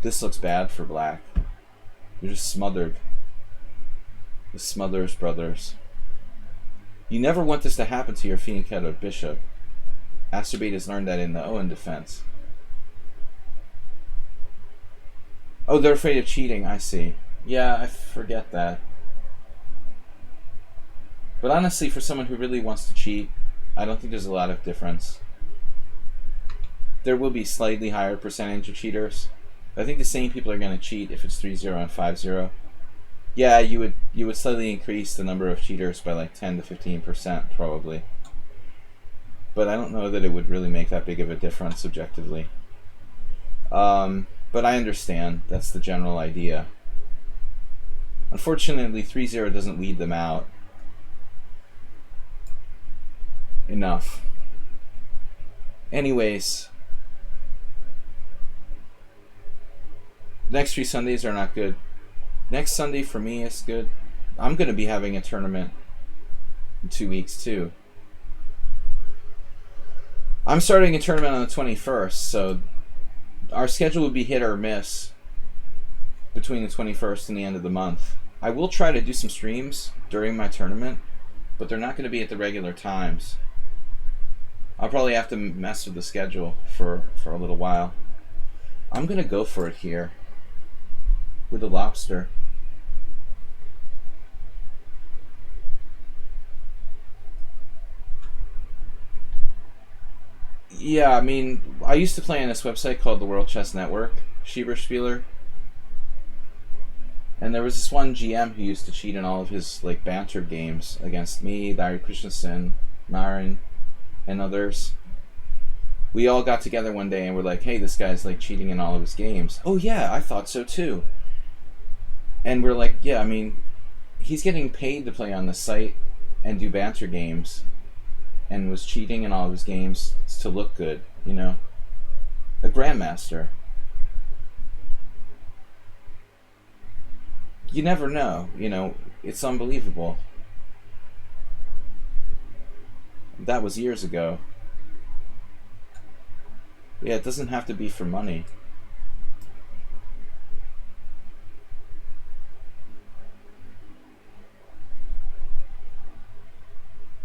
this looks bad for black. You're just smothered. The Smothers brothers. You never want this to happen to your fianchetto bishop. Asterbate has learned that in the Owen defense. Oh, they're afraid of cheating. I see. Yeah, I forget that. But honestly, for someone who really wants to cheat, I don't think there's a lot of difference. There will be slightly higher percentage of cheaters. I think the same people are going to cheat if it's 3-0 and 5-0. Yeah, you would slightly increase the number of cheaters by like 10 to 15% probably. But I don't know that it would really make that big of a difference subjectively. But I understand. That's the general idea. Unfortunately, 3-0 doesn't weed them out enough. Anyways, next 3 Sundays are not good. Next Sunday for me is good. I'm going to be having a tournament in 2 weeks too. I'm starting a tournament on the 21st, so our schedule would be hit or miss between the 21st and the end of the month. I will try to do some streams during my tournament, but they're not going to be at the regular times. I'll probably have to mess with the schedule for a little while. I'm going to go for it here with the lobster. Yeah, I mean, I used to play on this website called the World Chess Network, Schieberspieler. And there was this one GM who used to cheat in all of his like banter games against me, Larry Christensen, Marin, and others. We all got together one day and we're like, hey, this guy's like cheating in all of his games. Oh yeah, I thought so too. And we're like, yeah, I mean, he's getting paid to play on the site and do banter games, and was cheating in all of his games to look good, you know? A grandmaster. You never know, you know? It's unbelievable. That was years ago. Yeah, it doesn't have to be for money.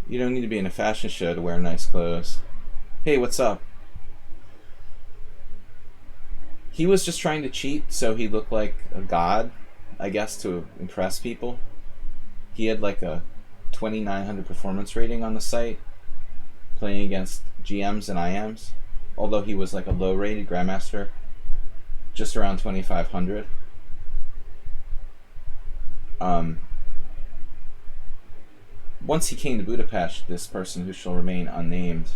You don't need to be in a fashion show to wear nice clothes. Hey, what's up? He was just trying to cheat so he looked like a god, I guess, to impress people. He had like a 2,900 performance rating on the site, playing against GMs and IMs, although he was like a low-rated Grandmaster, just around 2,500. Once he came to Budapest, this person who shall remain unnamed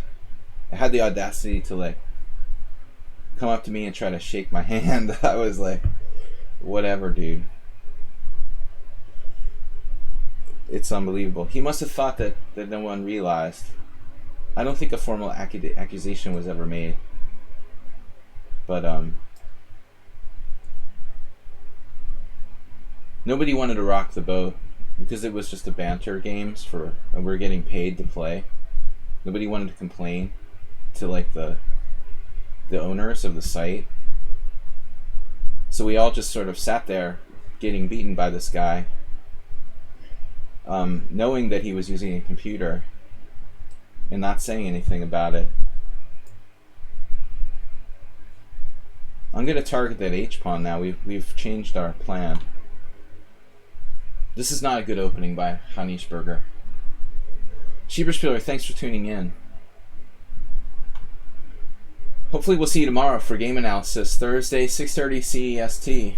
had the audacity to like come up to me and try to shake my hand. I was like, whatever, dude. It's unbelievable. He must have thought that no one realized. I don't think a formal accusation was ever made. But nobody wanted to rock the boat because it was just a banter games and we're getting paid to play. Nobody wanted to complain to like the owners of the site. So we all just sort of sat there getting beaten by this guy, knowing that he was using a computer and not saying anything about it. I'm going to target that H-pawn now. We've changed our plan. This is not a good opening by Hanishberger. Schieberspieler, thanks for tuning in. Hopefully we'll see you tomorrow for game analysis. Thursday, 6:30 CEST.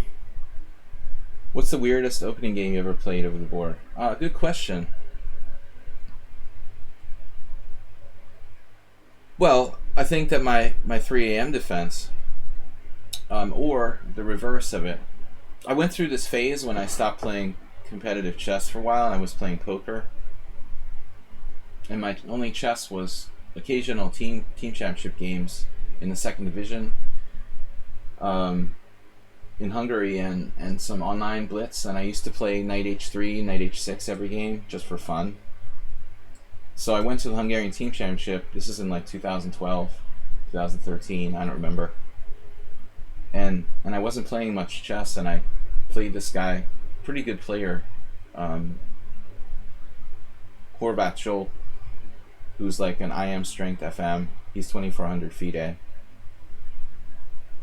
What's the weirdest opening game you ever played over the board? Good question. Well, I think that my 3 a.m. defense, or the reverse of it. I went through this phase when I stopped playing competitive chess for a while and I was playing poker. And my only chess was occasional team championship games in the second division in Hungary and some online Blitz. And I used to play knight h3, knight h6 every game just for fun. So I went to the Hungarian team championship. This is in like 2012, 2013, I don't remember. And I wasn't playing much chess, and I played this guy, pretty good player, Horvat Scholl, who's like an IM strength FM. He's 2,400 FIDE.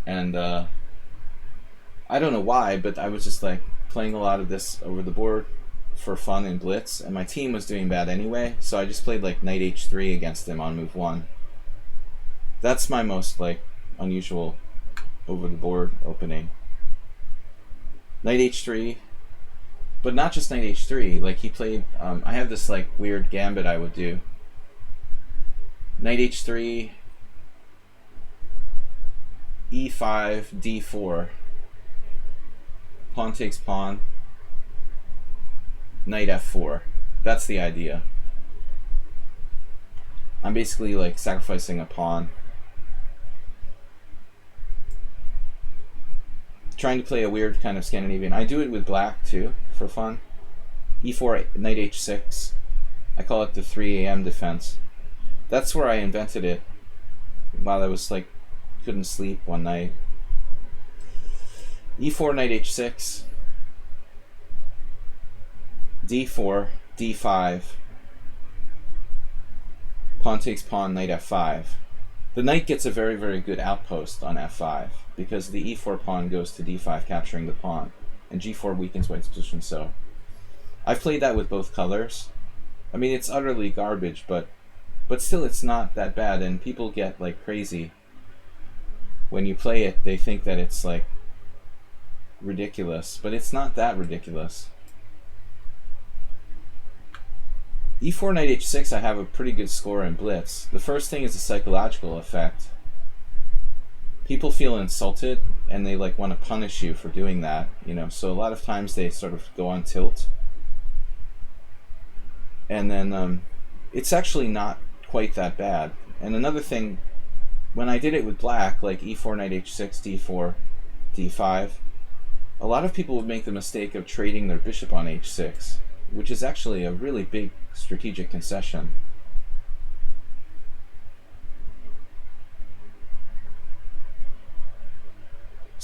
And I don't know why, but I was just like playing a lot of this over the board for fun in Blitz, and my team was doing bad anyway, so I just played like knight h3 against him on move 1. That's my most like unusual over the board opening. Knight h3, but not just knight h3. Like he played, I have this like weird gambit I would do. Knight h3, e5, d4, pawn takes pawn, knight f4. That's the idea. I'm basically like sacrificing a pawn. Trying to play a weird kind of Scandinavian. I do it with black too, for fun. e4, knight h6. I call it the 3 a.m. defense. That's where I invented it while I was like, couldn't sleep one night. e4, knight h6. d4, d5. Pawn takes pawn, knight f5. The knight gets a very, very good outpost on f5 because the e4 pawn goes to d5, capturing the pawn, and g4 weakens white's position. So I've played that with both colors. I mean, it's utterly garbage, but still it's not that bad, and people get like crazy when you play it. They think that it's like ridiculous, but it's not that ridiculous. e4, knight h6, I have a pretty good score in Blitz. The first thing is a psychological effect. People feel insulted and they like want to punish you for doing that, you know, so a lot of times they sort of go on tilt. And then it's actually not quite that bad. And another thing, when I did it with black, like e4, knight h6, d4, d5, a lot of people would make the mistake of trading their bishop on h6, which is actually a really big strategic concession.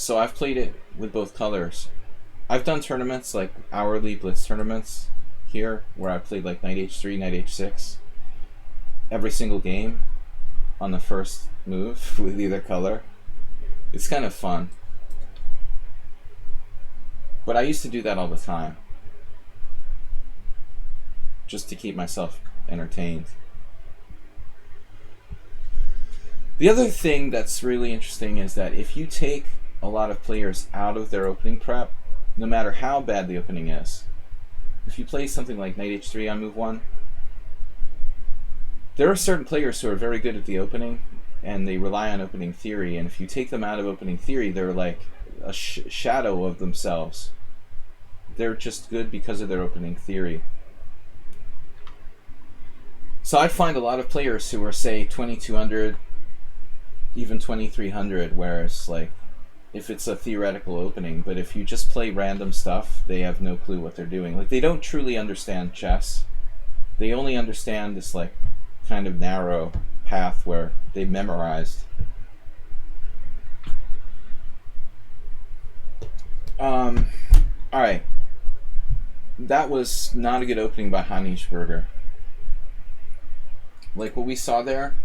So I've played it with both colors. I've done tournaments, like hourly Blitz tournaments here, where I played like knight h3, knight h6 every single game on the first move with either color. It's kind of fun. But I used to do that all the time, just to keep myself entertained. The other thing that's really interesting is that if you take a lot of players out of their opening prep, no matter how bad the opening is, if you play something like knight h3 on move 1, there are certain players who are very good at the opening and they rely on opening theory, and if you take them out of opening theory, they're like a shadow of themselves. They're just good because of their opening theory. So I find a lot of players who are, say, 2200, even 2300, whereas like if it's a theoretical opening, but if you just play random stuff, they have no clue what they're doing. Like, they don't truly understand chess. They only understand this like kind of narrow path where they memorized. Alright. That was not a good opening by Hanischberger. Like what we saw there,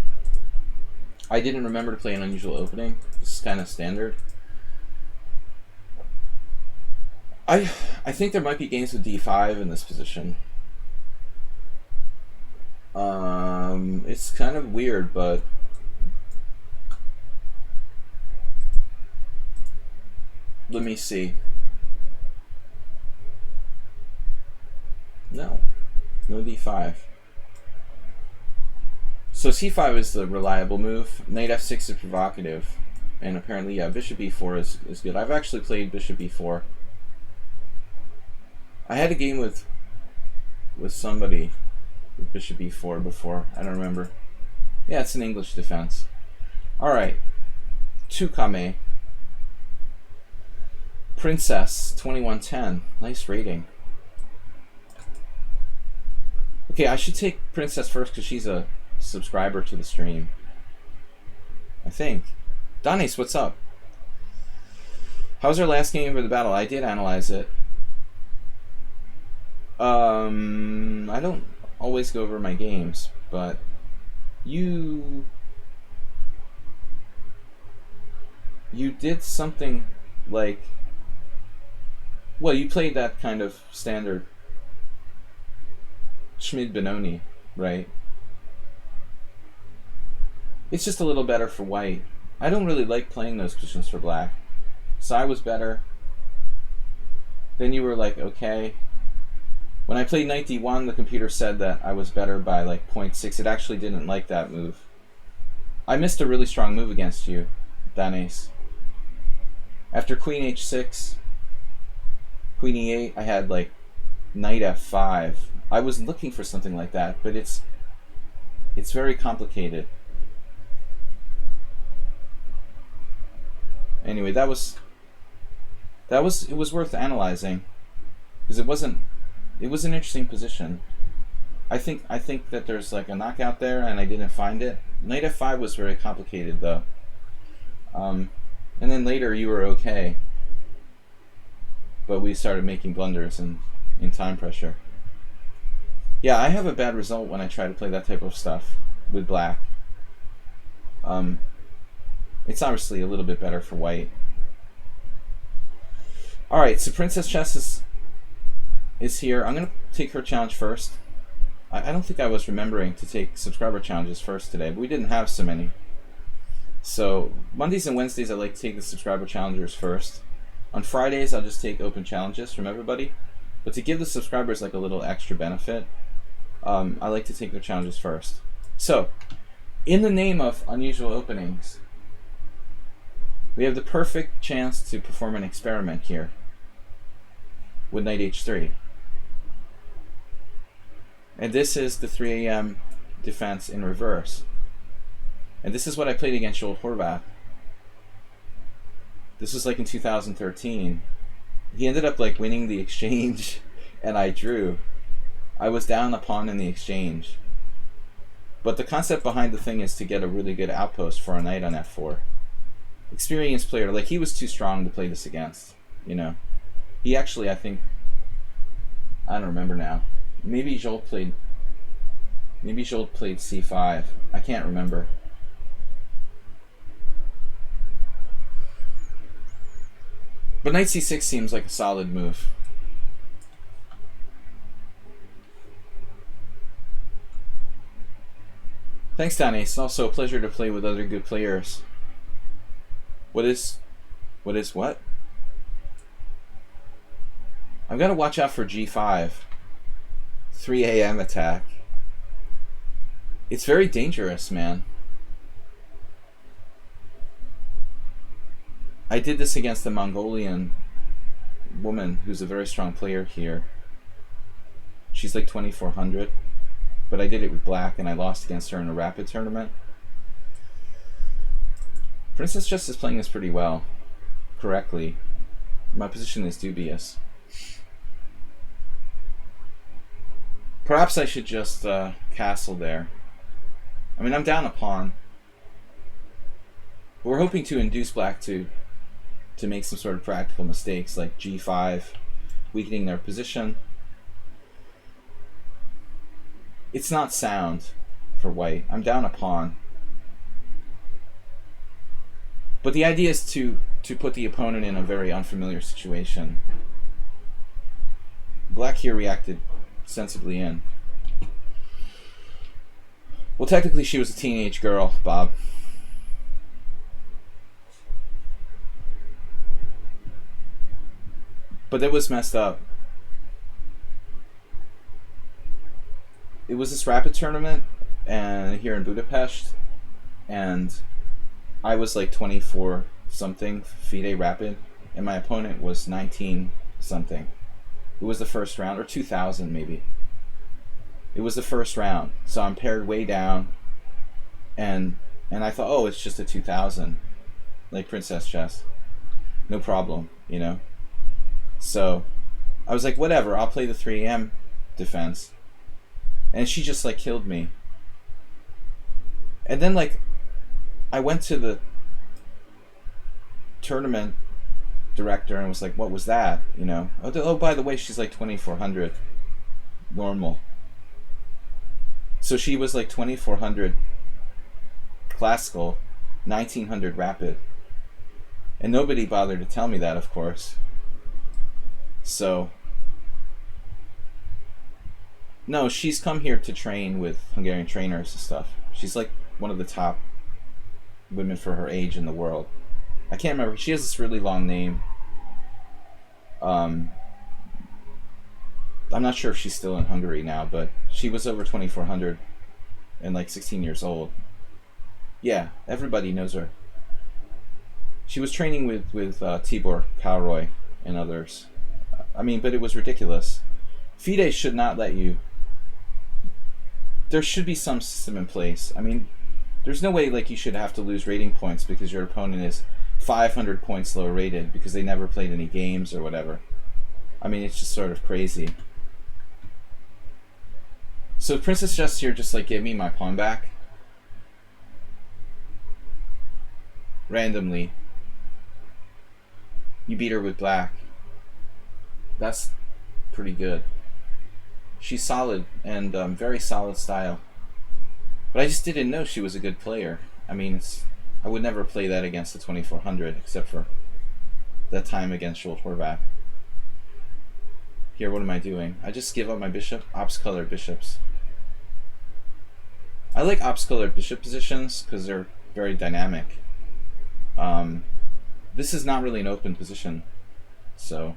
I didn't remember to play an unusual opening. This is kind of standard. I think there might be games with d5 in this position. It's kind of weird, but let me see. No d5. So c5 is the reliable move. Knight f6 is provocative, and apparently, yeah, bishop b4 is good. I've actually played bishop b4. I had a game with somebody with bishop b4 before. I don't remember. Yeah, it's an English defense. Alright. 2 Kame. Princess 2110. Nice rating. Okay, I should take Princess first because she's a subscriber to the stream, I think. Danis, what's up? How's our last game for the battle? I did analyze it. I don't always go over my games, but you did something like, well, you played that kind of standard Schmid-Benoni, right? It's just a little better for white. I don't really like playing those positions for black. So I was better. Then you were like, okay. When I played knight d1, the computer said that I was better by like 0.6. It actually didn't like that move. I missed a really strong move against you, Danes. After queen h6, queen e8, I had like knight f5. I was looking for something like that, but it's very complicated. Anyway, it was worth analyzing because it was an interesting position. I think that there's like a knockout there, and I didn't find it. Knight f5 was very complicated though. And then later you were okay, but we started making blunders in time pressure. Yeah, I have a bad result when I try to play that type of stuff with black. It's obviously a little bit better for white. Alright, so Princess Chess is here. I'm going to take her challenge first. I don't think I was remembering to take subscriber challenges first today, but we didn't have so many. So Mondays and Wednesdays I like to take the subscriber challengers first. On Fridays I'll just take open challenges from everybody. But to give the subscribers like a little extra benefit, I like to take their challenges first. So, in the name of unusual openings, we have the perfect chance to perform an experiment here with knight h3. And this is the 3 a.m. defense in reverse. And this is what I played against Joel Horvath. This was like in 2013. He ended up like winning the exchange and I drew. I was down a pawn in the exchange. But the concept behind the thing is to get a really good outpost for a knight on f4. experienced player. Like, he was too strong to play this against, you know. He actually, I think, I don't remember now. Maybe Jolt played c5. I can't remember. But knight c6 seems like a solid move. Thanks, Donnie. It's also a pleasure to play with other good players. What is what? I've got to watch out for g5. 3 a.m. attack. It's very dangerous, man. I did this against a Mongolian woman who's a very strong player here. She's like 2400, but I did it with black and I lost against her in a rapid tournament. Princess Just is playing this pretty well, correctly. My position is dubious. Perhaps I should just castle there. I mean, I'm down a pawn. We're hoping to induce black to make some sort of practical mistakes, like g5, weakening their position. It's not sound for white. I'm down a pawn. But the idea is to put the opponent in a very unfamiliar situation. Black here reacted sensibly in. Well, technically she was a teenage girl, Bob. But it was messed up. It was this rapid tournament and here in Budapest, and I was like 24 something FIDE rapid, and my opponent was 19 something. It was the first round, or 2000 maybe. It was the first round, so I'm paired way down, and I thought, oh, it's just a 2000, like Princess Chess, no problem, you know. So I was like, whatever, I'll play the 3 a.m. defense, and she just like killed me. And then like I went to the tournament director and was like, what was that, you know? Oh, by the way, she's like 2400 normal. So she was like 2400 classical, 1900 rapid. And nobody bothered to tell me that, of course. So, no, she's come here to train with Hungarian trainers and stuff. She's like one of the top women for her age in the world. I can't remember. She has this really long name. I'm not sure if she's still in Hungary now, but she was over 2400 and like 16 years old. Yeah, everybody knows her. She was training with Tibor Kalroy and others. I mean, but it was ridiculous. FIDE should not let you. There should be some system in place. I mean, there's no way like you should have to lose rating points because your opponent is 500 points lower rated because they never played any games or whatever. I mean, it's just sort of crazy. So Princess Just here just like gave me my pawn back randomly. You beat her with black. That's pretty good. She's solid and very solid style. But I just didn't know she was a good player. I mean, I would never play that against the 2400 except for that time against Jolt Horvath. Here, what am I doing? I just give up my bishop. Ops colored bishops. I like ops colored bishop positions because they're very dynamic. This is not really an open position, so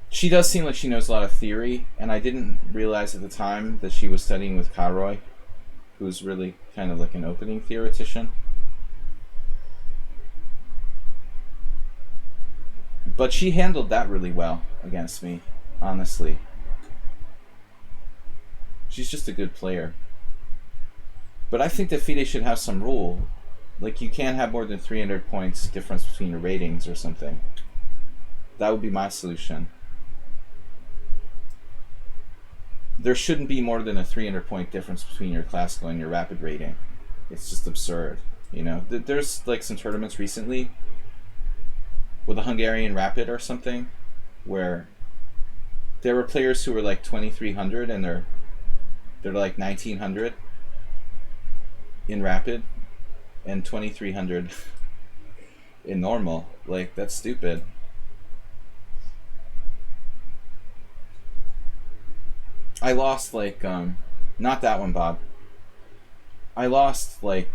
she does seem like she knows a lot of theory, and I didn't realize at the time that she was studying with Kalroy, who's really kind of like an opening theoretician. But she handled that really well against me, honestly. She's just a good player. But I think that FIDE should have some rule. Like, you can't have more than 300 points difference between your ratings or something. That would be my solution. There shouldn't be more than a 300 point difference between your classical and your rapid rating. It's just absurd. You know, there's like some tournaments recently with a Hungarian Rapid or something where there were players who were like 2300 and they're like 1900 in Rapid and 2300 in normal. Like, that's stupid. I lost like not that one, Bob. I lost like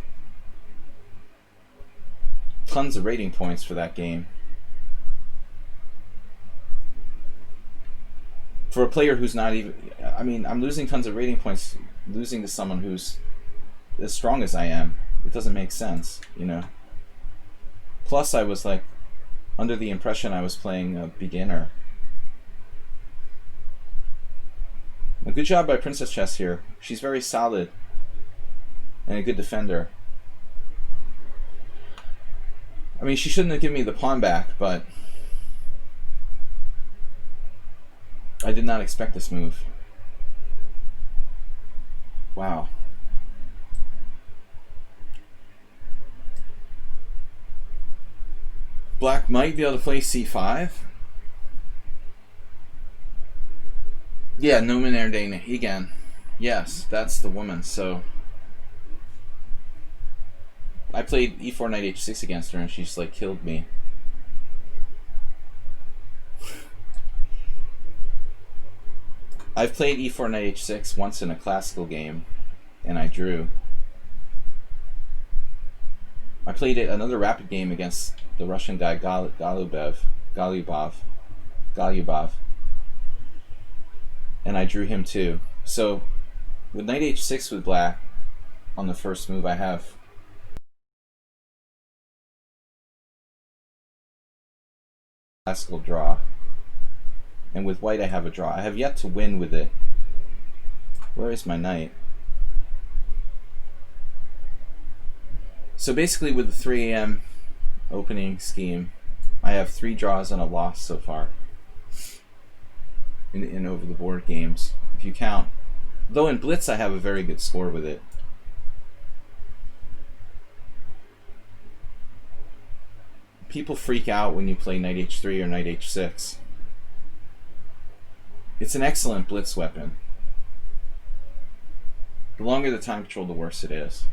tons of rating points for that game. For a player who's not even, I mean, I'm losing tons of rating points, losing to someone who's as strong as I am. It doesn't make sense, you know. Plus, I was like under the impression I was playing a beginner. A good job by Princess Chess here. She's very solid and a good defender. I mean, she shouldn't have given me the pawn back, but I did not expect this move. Wow. Black might be able to play c5. Yeah, Nomen Erdene again. Yes, that's the woman. So I played e4 knight h6 against her and she just like killed me. I've played e4 knight h6 once in a classical game and I drew. I played it another rapid game against the Russian guy Galyubov, and I drew him too. So with knight h6 with black on the first move, I have classical draw, and with white I have a draw. I have yet to win with it. Where is my knight? So basically with the 3 a.m. opening scheme, I have 3 draws and a loss so far in over the board games, if you count. Though in Blitz I have a very good score with it. People freak out when you play knight h3 or knight h6. It's an excellent Blitz weapon. The longer the time control, the worse it is.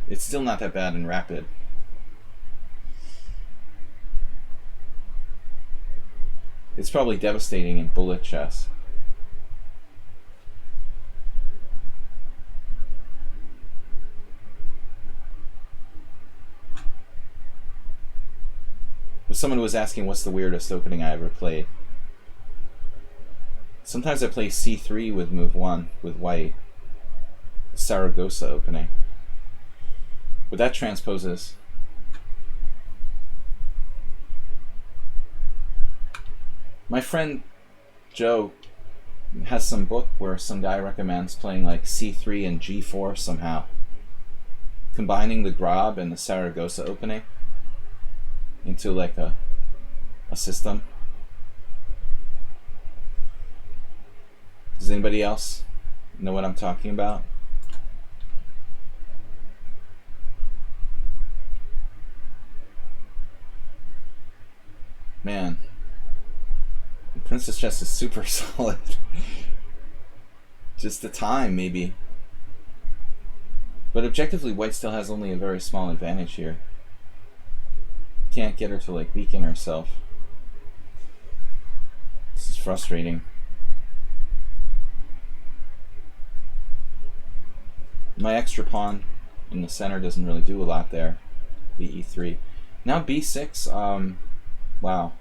It's still not that bad in rapid. It's probably devastating in bullet chess. But someone was asking what's the weirdest opening I ever played. Sometimes I play c3 with move 1 with white. Saragossa opening. But that transposes. My friend Joe has some book where some guy recommends playing like c3 and g4 somehow, combining the Grab and the Saragossa opening into like a system. Does anybody else know what I'm talking about? Man, Princess Chess is super solid. Just the time, maybe. But objectively, white still has only a very small advantage here. Can't get her to like weaken herself. This is frustrating. My extra pawn in the center doesn't really do a lot there. e3. Now b6. Wow.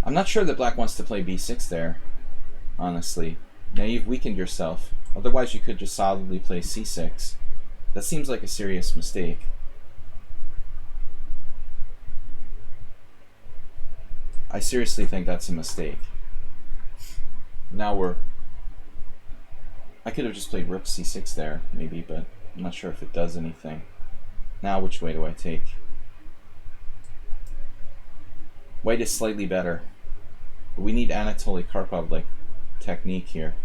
I'm not sure that black wants to play b6 there, honestly. Now you've weakened yourself. Otherwise you could just solidly play c6. That seems like a serious mistake. I seriously think that's a mistake. Now I could have just played rook c6 there, maybe, but I'm not sure if it does anything. Now which way do I take? White is slightly better, but we need Anatoly Karpov like technique here.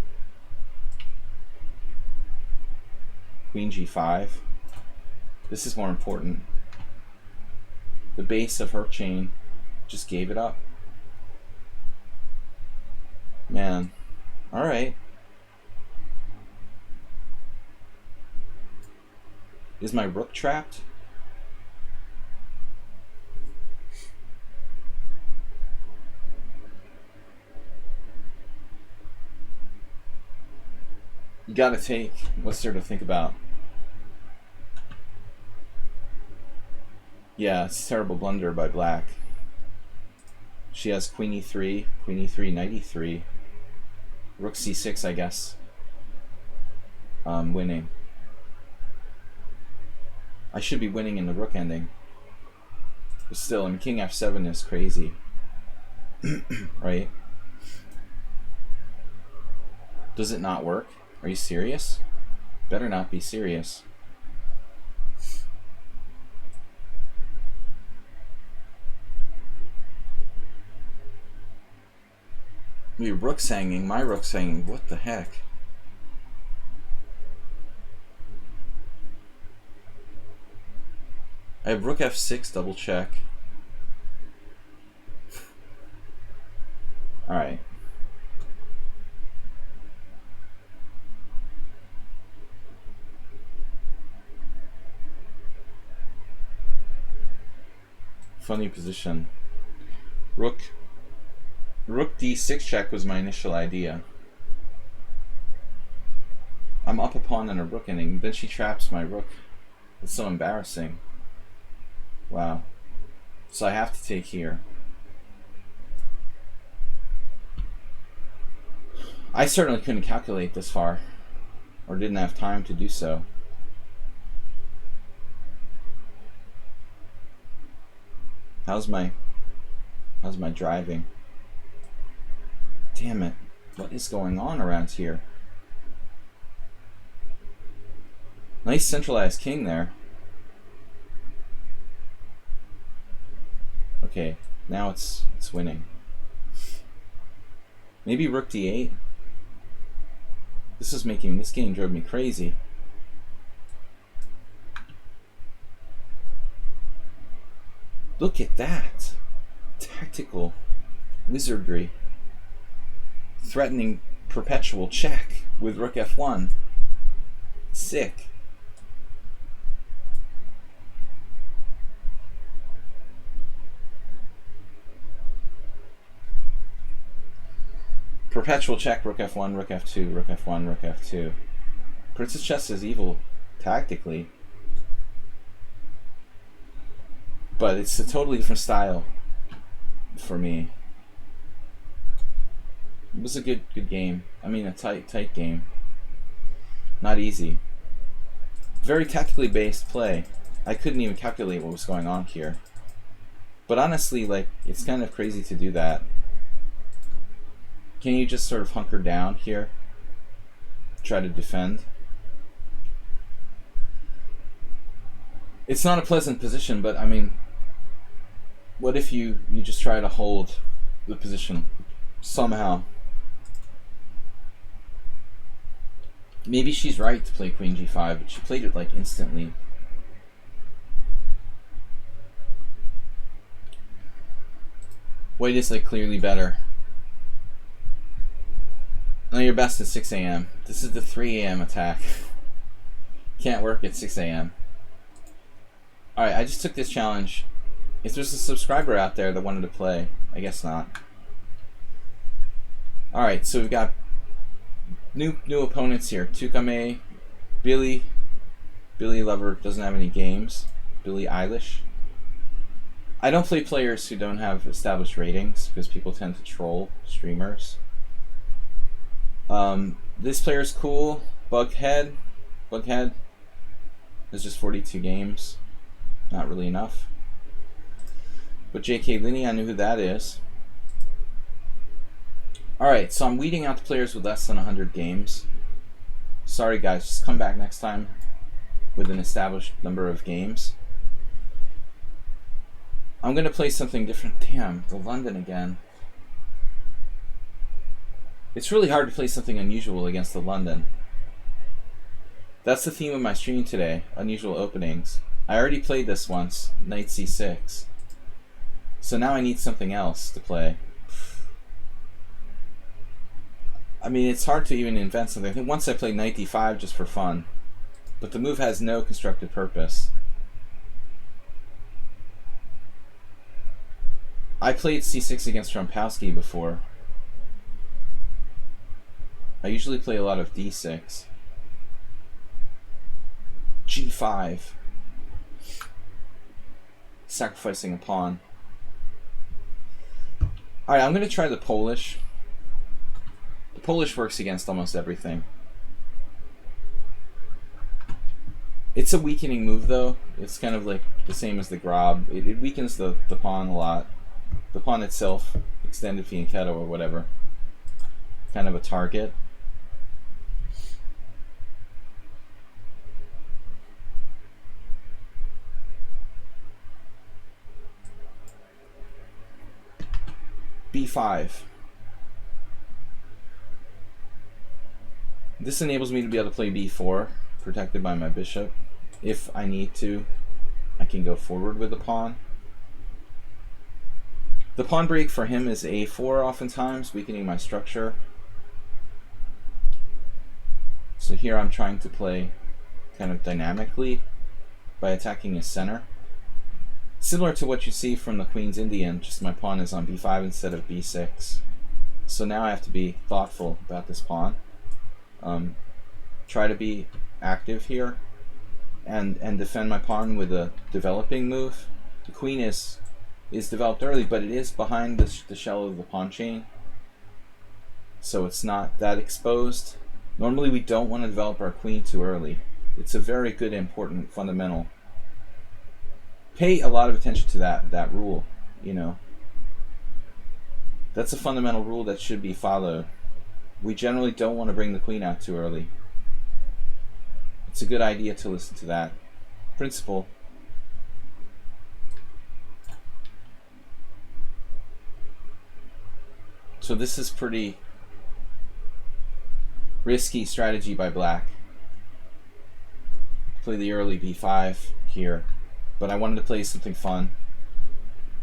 Queen g5. This is more important. The base of her chain just gave it up. Man. Alright. Is my rook trapped? You gotta take. What's there to think about? Yeah, it's a terrible blunder by black. She has queen e3, knight e3, rook c6, I guess. Winning. I should be winning in the rook ending. But still, I mean, king f7 is crazy. Right? Does it not work? Are you serious? Better not be serious. Your rook's hanging, my rook's hanging. What the heck? I have rook f6, double check. Alright. Funny position. Rook d6 check was my initial idea. I'm up a pawn and a rook ending, then she traps my rook. It's so embarrassing. Wow. So I have to take here. I certainly couldn't calculate this far, or didn't have time to do so. How's my driving? Damn it. What is going on around here? Nice centralized king there. Okay, now it's winning. Maybe rook d8. This game drove me crazy. Look at that. Tactical wizardry. Threatening perpetual check with rook f1. Sick. Perpetual check, rook f1, rook f2, rook f1, rook f2. Princess chess is evil tactically, but it's a totally different style for me. It was a good game. I mean, a tight game. Not easy. Very tactically based play. I couldn't even calculate what was going on here. But honestly, like, it's kind of crazy to do that. Can you just sort of hunker down here? Try to defend? It's not a pleasant position, but I mean, what if you just try to hold the position somehow? Maybe she's right to play queen g5, but she played it like instantly. White is like clearly better. No, you're best at 6 a.m. This is the 3 a.m. attack. Can't work at 6 a.m. Alright, I just took this challenge. If there's a subscriber out there that wanted to play, I guess not. Alright, so we've got new opponents here. Tukame, Billy Lover doesn't have any games. Billie Eilish. I don't play players who don't have established ratings because people tend to troll streamers. This player's cool. Bughead has just 42 games. Not really enough. But J.K. Linney, I know who that is. Alright, so I'm weeding out the players with less than 100 games. Sorry guys, just come back next time with an established number of games. I'm gonna play something different. Damn, the London again. It's really hard to play something unusual against the London. That's the theme of my stream today, unusual openings. I already played this once, knight c6. So now I need something else to play. I mean, it's hard to even invent something. I think once I played knight d5 just for fun, but the move has no constructive purpose. I played c6 against Trompowsky before. I usually play a lot of d6. g5. Sacrificing a pawn. Alright, I'm going to try the Polish. The Polish works against almost everything. It's a weakening move, though. It's kind of like the same as the Grob. It weakens the pawn a lot. The pawn itself, extended fianchetto or whatever. Kind of a target. b5. This enables me to be able to play b4, protected by my bishop. If I need to, I can go forward with the pawn. The pawn break for him is a4 oftentimes, weakening my structure. So here I'm trying to play kind of dynamically by attacking his center. Similar to what you see from the Queen's Indian, just my pawn is on b5 instead of b6. So now I have to be thoughtful about this pawn. Try to be active here and defend my pawn with a developing move. The queen is developed early, but it is behind the shell of the pawn chain, so it's not that exposed. Normally we don't want to develop our queen too early. It's a very good, important, fundamental. Pay a lot of attention to that rule, you know. That's a fundamental rule that should be followed. We generally don't want to bring the queen out too early. It's a good idea to listen to that principle. So this is pretty risky strategy by black. Play the early b5 here, but I wanted to play something fun.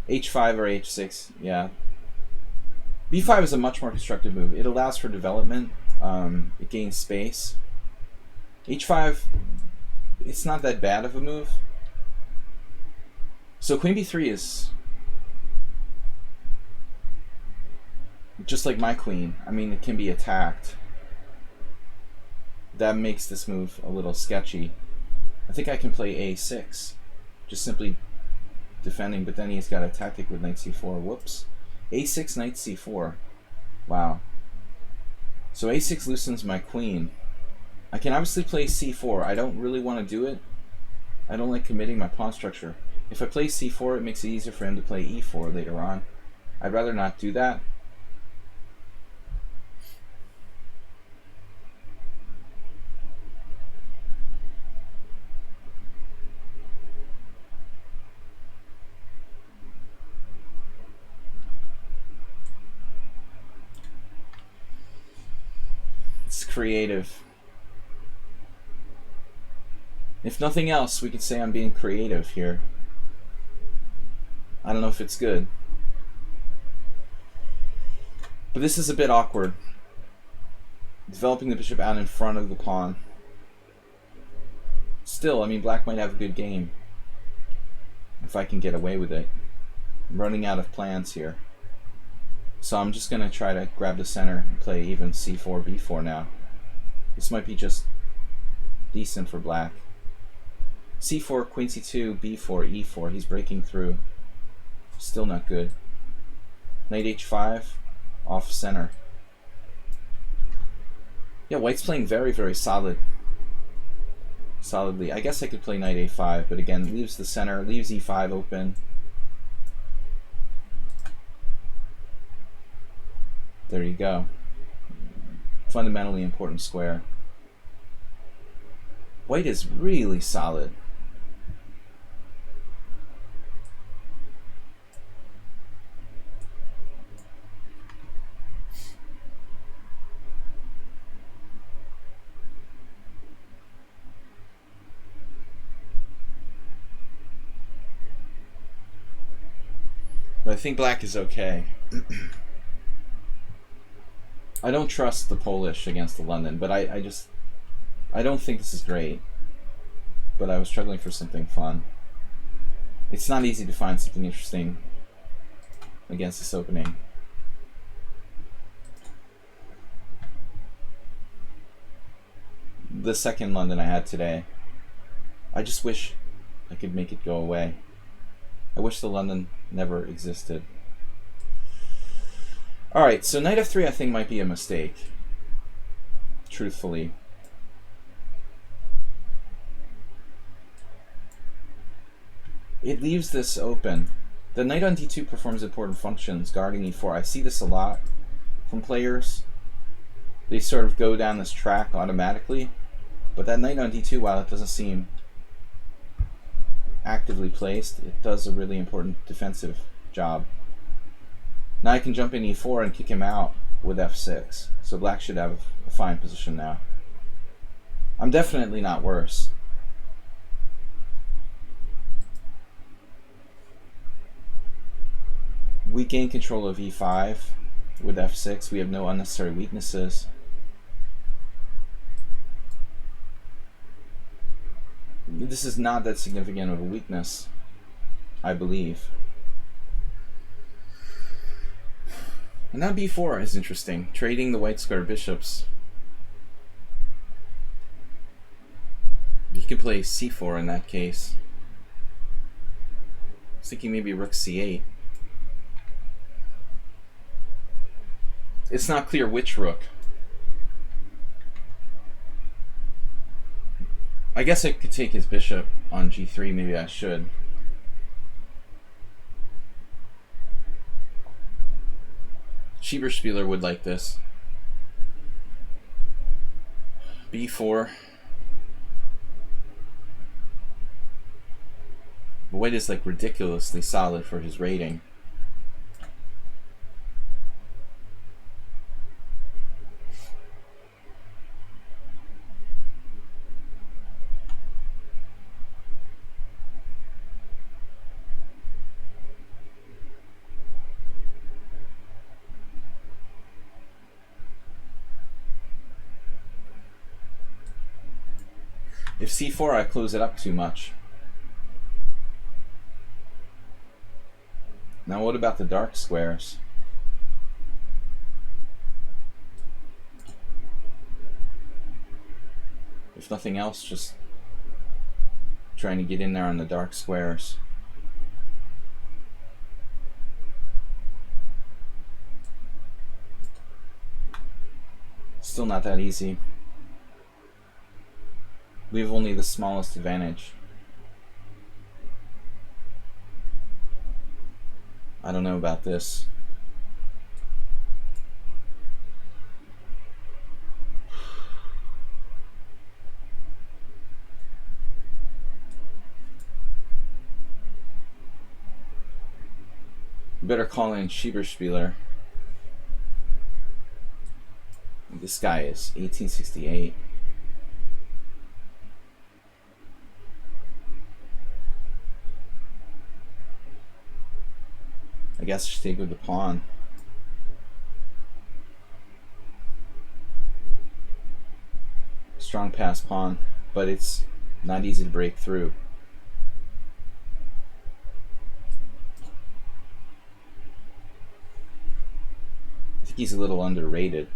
h5 or h6, yeah. b5 is a much more constructive move. It allows for development. It gains space. h5, it's not that bad of a move. So queen b3 is just like my queen. I mean, it can be attacked. That makes this move a little sketchy. I think I can play a6, just simply defending, but then he's got a tactic with knight c4. Whoops. a6, knight c4. Wow. So a6 loosens my queen. I can obviously play c4. I don't really want to do it. I don't like committing my pawn structure. If I play c4, it makes it easier for him to play e4 later on. I'd rather not do that. It's creative. If nothing else, we could say I'm being creative here. I don't know if it's good. But this is a bit awkward. Developing the bishop out in front of the pawn. Still, I mean, black might have a good game if I can get away with it. I'm running out of plans here. So I'm just going to try to grab the center and play even c4, b4 now. This might be just decent for black. c4, queen c2, b4, e4. He's breaking through. Still not good. Knight h5, off center. Yeah, white's playing very, very solidly. I guess I could play knight a5, but again, leaves the center, leaves e5 open. There you go. Fundamentally important square. White is really solid. I think black is okay. I don't trust the Polish against the London, but I don't think this is great. But I was struggling for something fun. It's not easy to find something interesting against this opening. The second London I had today, I just wish I could make it go away. I wish the London never existed. Alright, so knight f3 I think might be a mistake. Truthfully. It leaves this open. The knight on d2 performs important functions, guarding e4. I see this a lot from players. They sort of go down this track automatically. But that knight on d2, while it doesn't seem actively placed, it does a really important defensive job. Now I can jump in e4 and kick him out with f6. So black should have a fine position now. I'm definitely not worse. We gain control of e5 with f6. We have no unnecessary weaknesses. This is not that significant of a weakness, I believe. And now b4 is interesting, trading the white square bishops. You could play c4 in that case. I was thinking maybe rook c8. It's not clear which rook. I guess I could take his bishop on g3, maybe I should. Schieberspieler would like this. b4. White is like ridiculously solid for his rating. If c4, I close it up too much. Now what about the dark squares? If nothing else, just trying to get in there on the dark squares. Still not that easy. We have only the smallest advantage. I don't know about this. Better call in Schieberspieler. This guy is 1868. I guess I should take with the pawn. Strong pass pawn, but it's not easy to break through. I think he's a little underrated.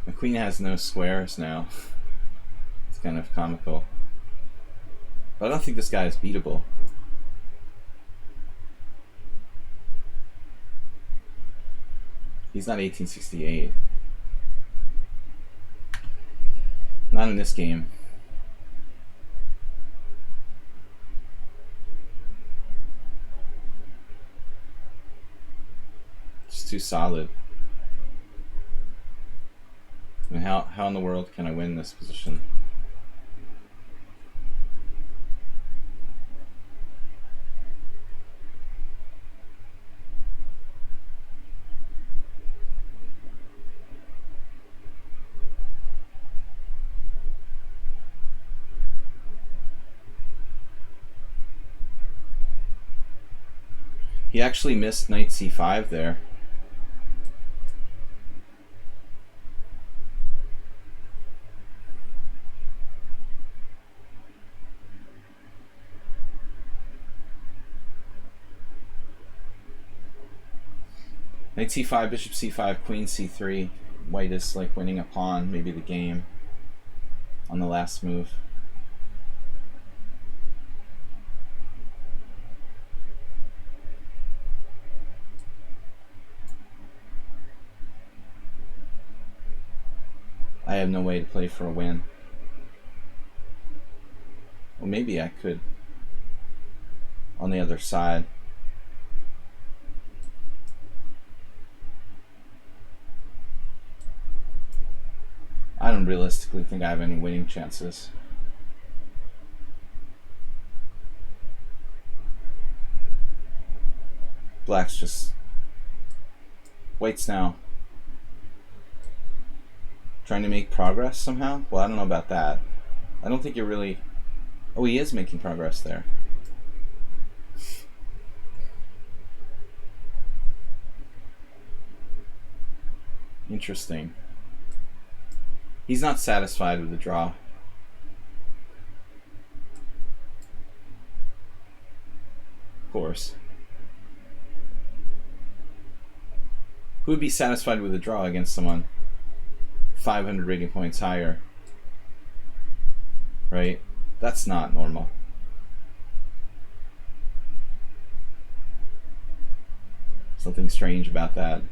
The queen has no squares now. It's kind of comical. But I don't think this guy is beatable. He's not 1868. Not in this game. It's too solid. I mean, how in the world can I win this position? He actually missed knight c5 there. Knight c5, bishop c5, queen c3. White is like winning a pawn, maybe the game on the last move. I have no way to play for a win. Well, maybe I could on the other side. I don't realistically think I have any winning chances. Black's just... White's now trying to make progress somehow? Well, I don't know about that. I don't think you're really... Oh, he is making progress there. Interesting. He's not satisfied with the draw. Of course. Who would be satisfied with a draw against someone 500 rating points higher? Right? That's not normal. Something strange about that.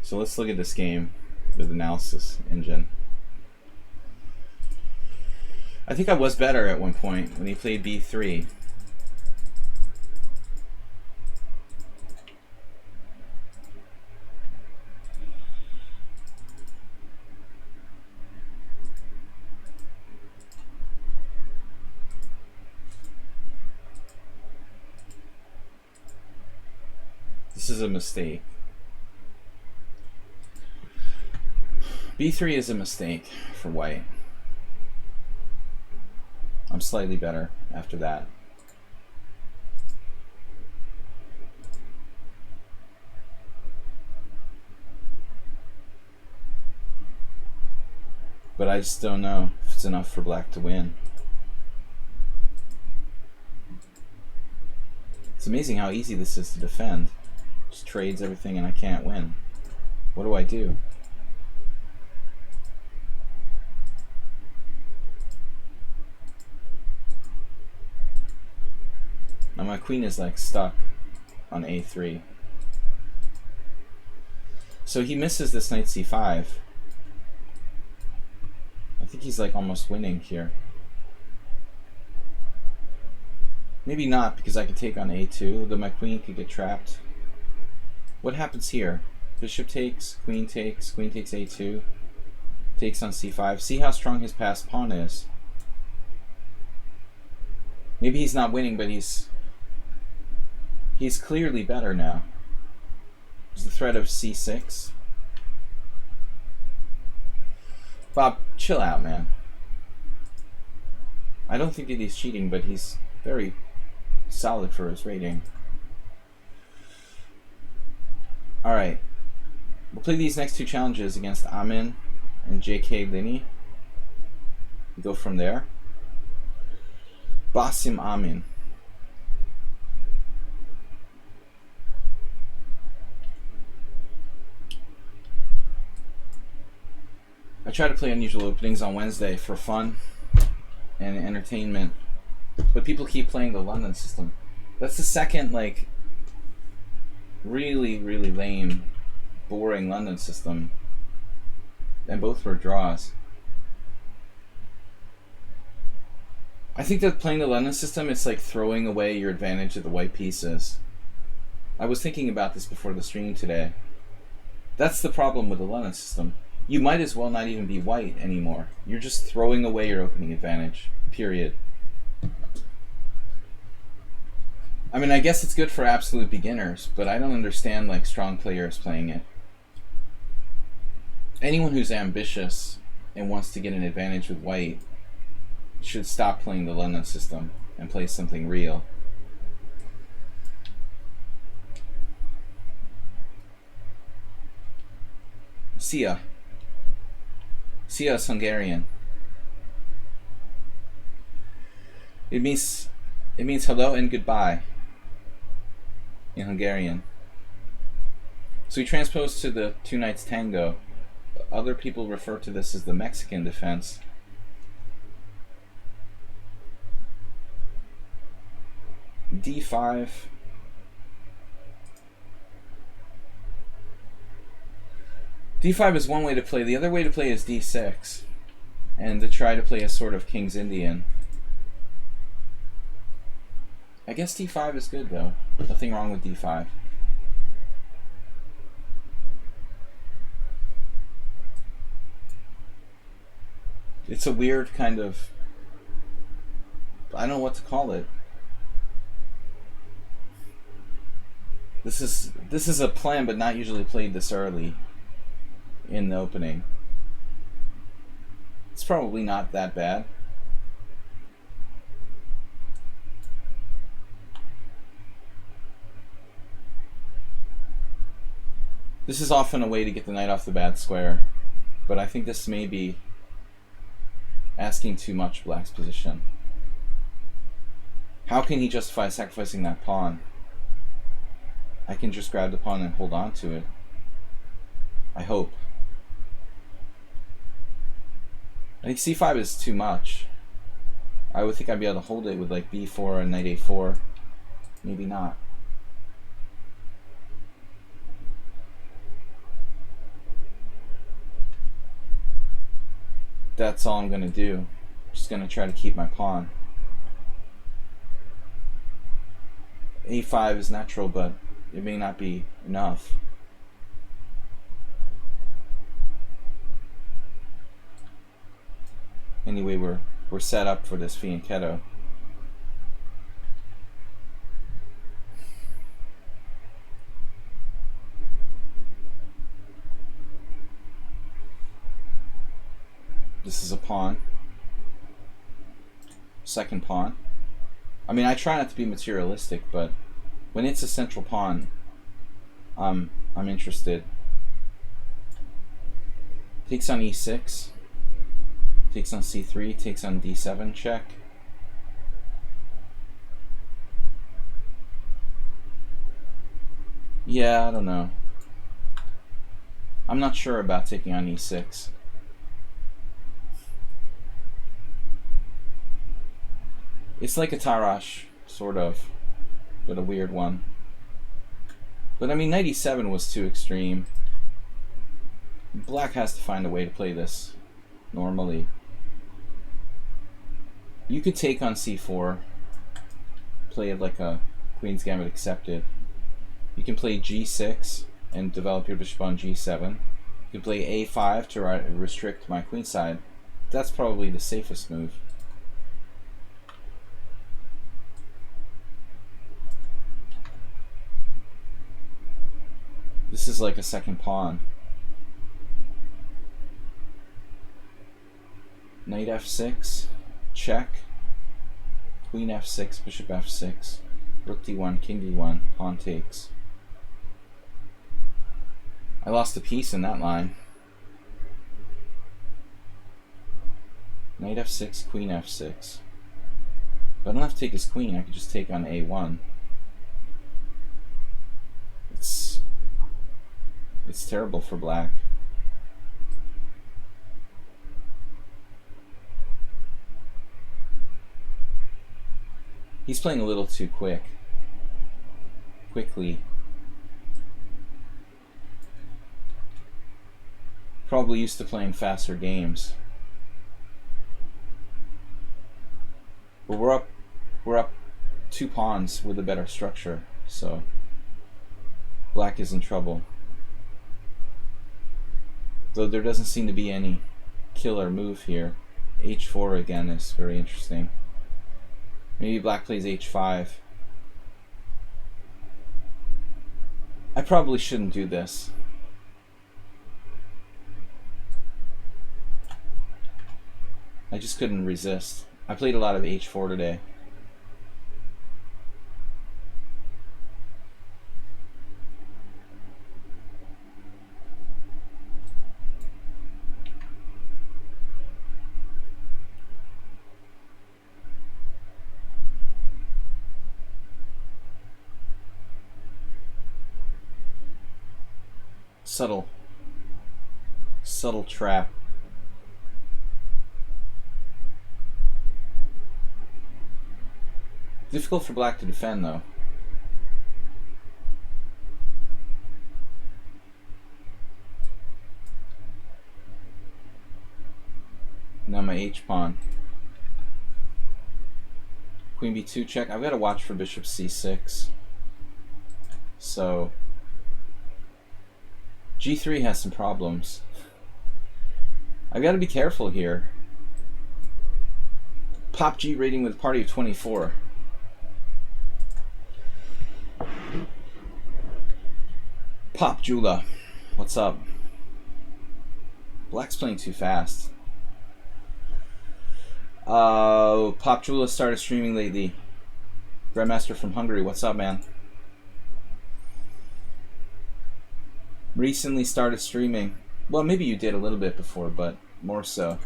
So let's look at this game with analysis engine. I think I was better at one point when he played b3. This is a mistake. b3 is a mistake for white. I'm slightly better after that. But I just don't know if it's enough for black to win. It's amazing how easy this is to defend. Just trades everything and I can't win. What do I do? Now my queen is like stuck on a3. So he misses this knight c5. I think he's like almost winning here. Maybe not, because I could take on a2, though my queen could get trapped. What happens here? Bishop takes, queen takes a2, takes on c5. See how strong his passed pawn is. Maybe he's not winning, but he's clearly better now. There's the threat of c6. Bob, chill out, man. I don't think that he's cheating, but he's very solid for his rating. Alright. We'll play these next two challenges against Amin and J.K. Linney. We go from there. Basim Amin. I try to play unusual openings on Wednesday for fun and entertainment, but people keep playing the London system. That's the second, like, really, really lame boring London system, and both were draws. I think that playing the London system, it's like throwing away your advantage of the white pieces. I was thinking about this before the stream today. That's the problem with the London system. You might as well not even be white anymore. You're just throwing away your opening advantage, period. I mean, I guess it's good for absolute beginners, but I don't understand like strong players playing it. Anyone who's ambitious and wants to get an advantage with white should stop playing the London system and play something real. Sia. Sia is Hungarian. It means hello and goodbye in Hungarian. So we transpose to the two knights tango. Other people refer to this as the Mexican defense. D5. D5 is one way to play. The other way to play is D6, and to try to play a sort of King's Indian. I guess D5 is good though. Nothing wrong with D5. It's a weird kind of, I don't know what to call it. This is a plan, but not usually played this early in the opening. It's probably not that bad. This is often a way to get the knight off the bad square, but I think this may be asking too much black's position. How can he justify sacrificing that pawn? I can just grab the pawn and hold on to it. I hope. I think c5 is too much. I would think I'd be able to hold it with like b4 and knight a4. Maybe not. That's all I'm going to do. Just going to try to keep my pawn. a5 is natural, but it may not be enough. Anyway, we're set up for this fianchetto. This is a pawn. Second pawn. I mean, I try not to be materialistic, but when it's a central pawn, I'm interested. Takes on e6. Takes on c3. Takes on d7 check. Yeah, I don't know. I'm not sure about taking on e6. It's like a Tarash, sort of, but a weird one. But I mean, knight e7 was too extreme. Black has to find a way to play this normally. You could take on c4, play it like a Queen's Gambit accepted. You can play g6 and develop your bishop on g7. You can play a5 to restrict my queenside. That's probably the safest move. This is like a second pawn. Knight f6, check. Queen f6, bishop f6, rook d1, king d1, pawn takes. I lost a piece in that line. Knight f6, queen f6. But I don't have to take his queen, I could just take on a1. It's terrible for black. He's playing a little too quickly. Probably used to playing faster games. But we're up 2 pawns with a better structure, so black is in trouble. Though there doesn't seem to be any killer move here. H4 again is very interesting. Maybe black plays H5. I probably shouldn't do this. I just couldn't resist. I played a lot of H4 today. Subtle trap. Difficult for black to defend, though. Now my H pawn. Queen B2 check. I've got to watch for bishop C6. So G3 has some problems. I've got to be careful here. Pop G rating with a party of 24. Pop Jula, what's up? Black's playing too fast. Pop Jula started streaming lately. Grandmaster from Hungary, what's up, man? Recently started streaming. Well, maybe you did a little bit before, but more so.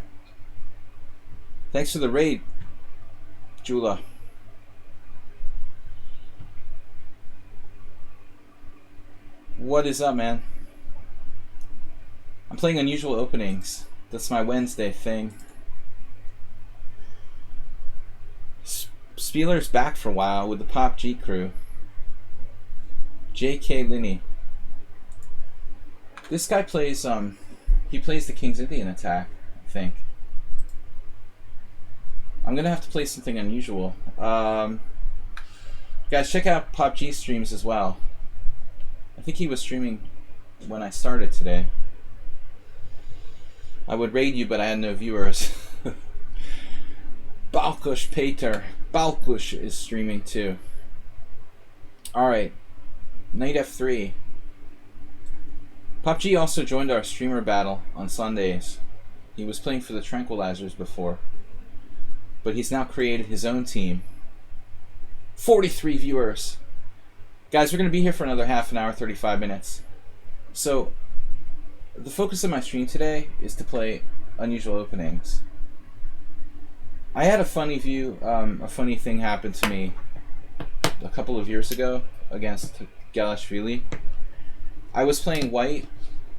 Thanks for the raid, Jula. What is up, man? I'm playing unusual openings. That's my Wednesday thing. Spieler's back for a while with the Pop G crew. J.K. Linney. This guy plays, he plays the King's Indian attack, I think. I'm gonna have to play something unusual. Guys, check out Pop G streams as well. I think he was streaming when I started today. I would raid you, but I had no viewers. Balkush Pater. Balkush is streaming too. Alright. Knight F3. Pop G also joined our streamer battle on Sundays. He was playing for the Tranquilizers before. But he's now created his own team. 43 viewers. Guys, we're going to be here for another half an hour, 35 minutes. So, the focus of my stream today is to play unusual openings. I had a funny thing happened to me a couple of years ago against Galashvili. I was playing white,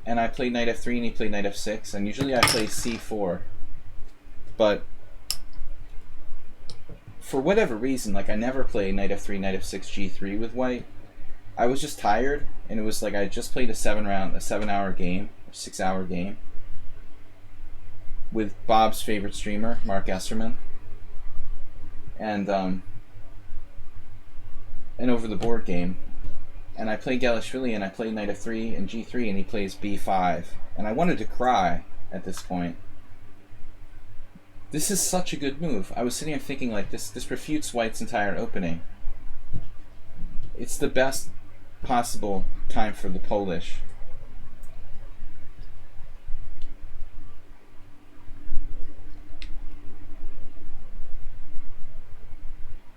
and I played Knight F3, and he played Knight F6, and usually I play C4. But for whatever reason, like I never play Knight F3, Knight F6, G3 with white. I was just tired, and it was like I just played a 7-hour game, or 6-hour game with Bob's favorite streamer, Mark Esserman, and an over the board game. And I played Galashvili, and I played Knight F3 and G3, and he plays B5, and I wanted to cry at this point. This is such a good move. I was sitting here thinking, like, this refutes white's entire opening. It's the best possible time for the Polish.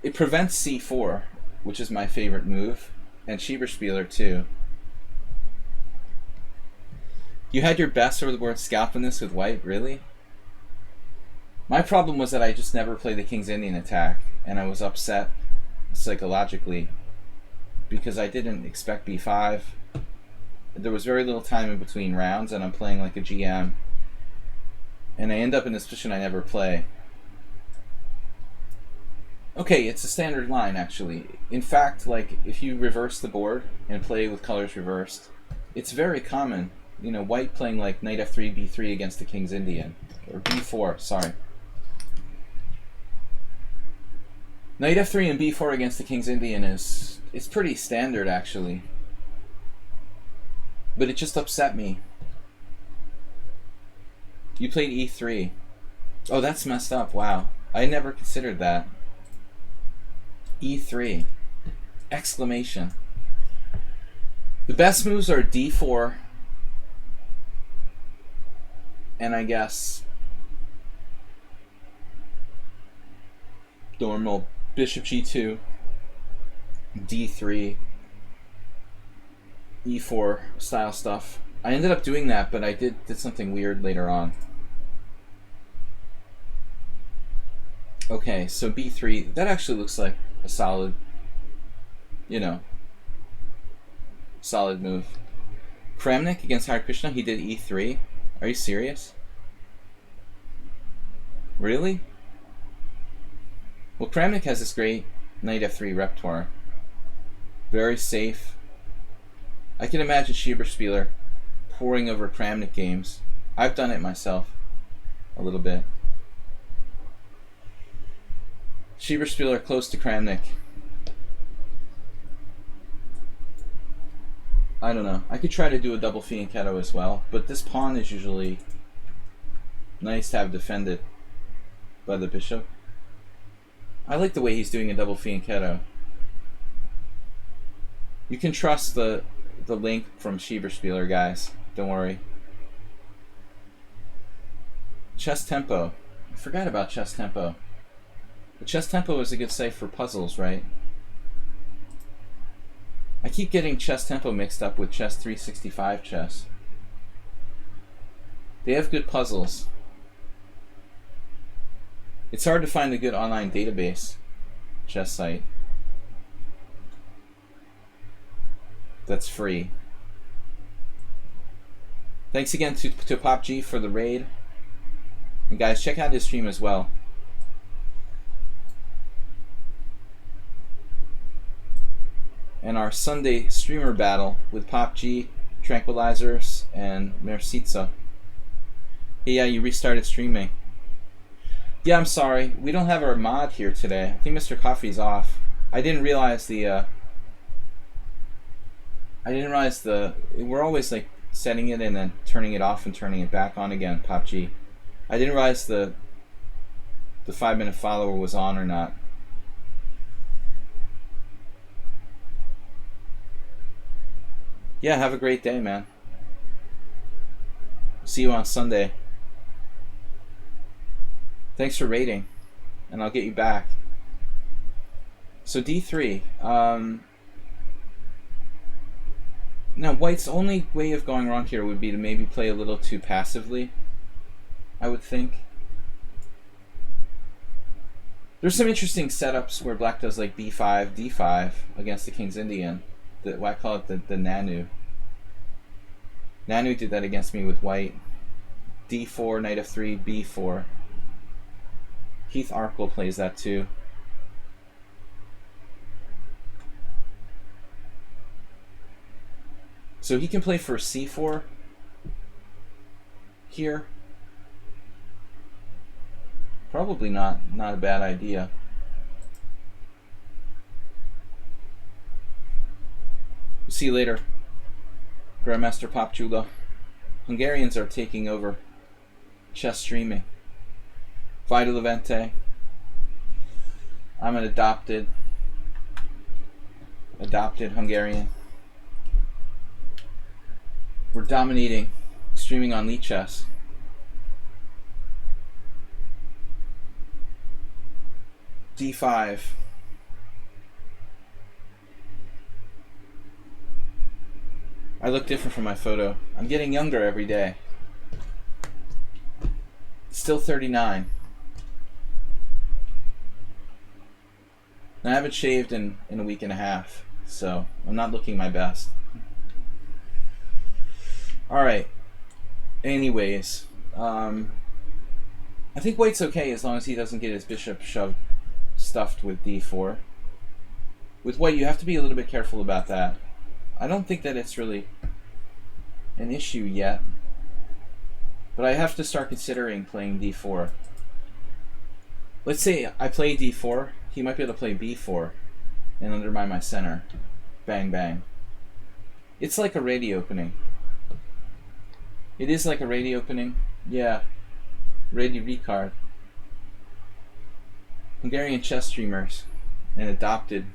It prevents C4, which is my favorite move, and Schieberspieler too. You had your best over the board scalp in this with white, really? My problem was that I just never played the King's Indian attack, and I was upset psychologically because I didn't expect B5. There was very little time in between rounds, and I'm playing like a GM, and I end up in this position I never play. Okay, it's a standard line, actually. In fact, like, if you reverse the board and play with colors reversed, it's very common You know, white playing like knight f3, b3 against the king's Indian. Or b4, sorry. Knight f3 and b4 against the king's Indian is pretty standard, actually. But it just upset me. You played e3. Oh, that's messed up. Wow. I never considered that. e3. Exclamation. The best moves are d4. And I guess normal bishop g2, d3, e4 style stuff. I ended up doing that, but I did something weird later on. Okay, so b3, that actually looks like a solid, you know, solid move. Kramnik against Hare Krishna, he did e3. Are you serious? Really? Well, Kramnik has this great knight f3 repertoire. Very safe. I can imagine Schieberspieler poring over Kramnik games. I've done it myself a little bit. Schieberspieler close to Kramnik. I don't know. I could try to do a double fianchetto as well, but this pawn is usually nice to have defended by the bishop. I like the way he's doing a double fianchetto. You can trust the link from Schieberspieler, guys. Don't worry. Chess Tempo. I forgot about Chess Tempo. But Chess Tempo is a good site for puzzles, right? I keep getting Chess Tempo mixed up with Chess 365 Chess. They have good puzzles. It's hard to find a good online database chess site that's free. Thanks again to Pop G for the raid. And guys, check out his stream as well. And our Sunday streamer battle with Pop G, Tranquilizers, and Mercitza. Hey, yeah, you restarted streaming. Yeah, I'm sorry. We don't have our mod here today. I think Mr. Coffee's off. I didn't realize we're always like setting it and then turning it off and turning it back on again, Pop G. I didn't realize the 5-minute follower was on or not. Yeah, have a great day, man. See you on Sunday. Thanks for raiding, and I'll get you back. So d3. Now, white's only way of going wrong here would be to maybe play a little too passively, I would think. There's some interesting setups where black does like b5, d5 against the king's Indian. I call it the Nanu. Nanu did that against me with white. d4, knight f3, b4. Heath Arkell plays that too. So he can play for c4 here. Probably not a bad idea. See you later, Grandmaster Pop Jula. Hungarians are taking over chess streaming. Vita Levente. I'm an adopted Hungarian. We're dominating streaming on lichess. d5. I look different from my photo. I'm getting younger every day. Still 39. And I haven't shaved in a week and a half, so I'm not looking my best. Alright. Anyways, I think white's okay as long as he doesn't get his bishop stuffed with d4. With white, you have to be a little bit careful about that. I don't think that it's really an issue yet, but I have to start considering playing d4. Let's say I play d4, he might be able to play b4 and undermine my center. Bang, bang. It's like a ready opening. It is like a ready opening. Yeah. Ready recard. Hungarian chess streamers and adopted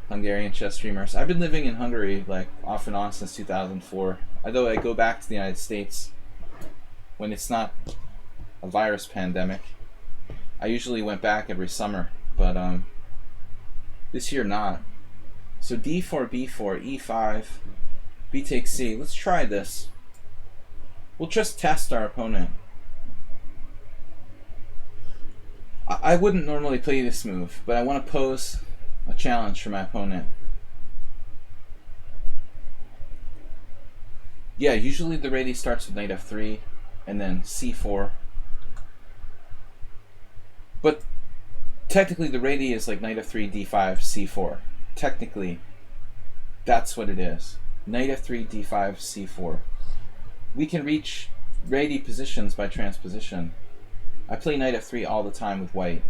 Hungarian chess streamers. I've been living in Hungary like off and on since 2004. Although I go back to the United States when it's not a virus pandemic. I usually went back every summer, but this year not. So d4, b4, e5, b takes c. Let's try this. We'll just test our opponent. I wouldn't normally play this move, but I want to pose a challenge for my opponent. Yeah, usually the ready starts with knight f3 and then c4. But technically the ready is like knight f3, d5, c4. Technically, that's what it is. Knight f3, d5, c4. We can reach ready positions by transposition. I play knight f3 all the time with white.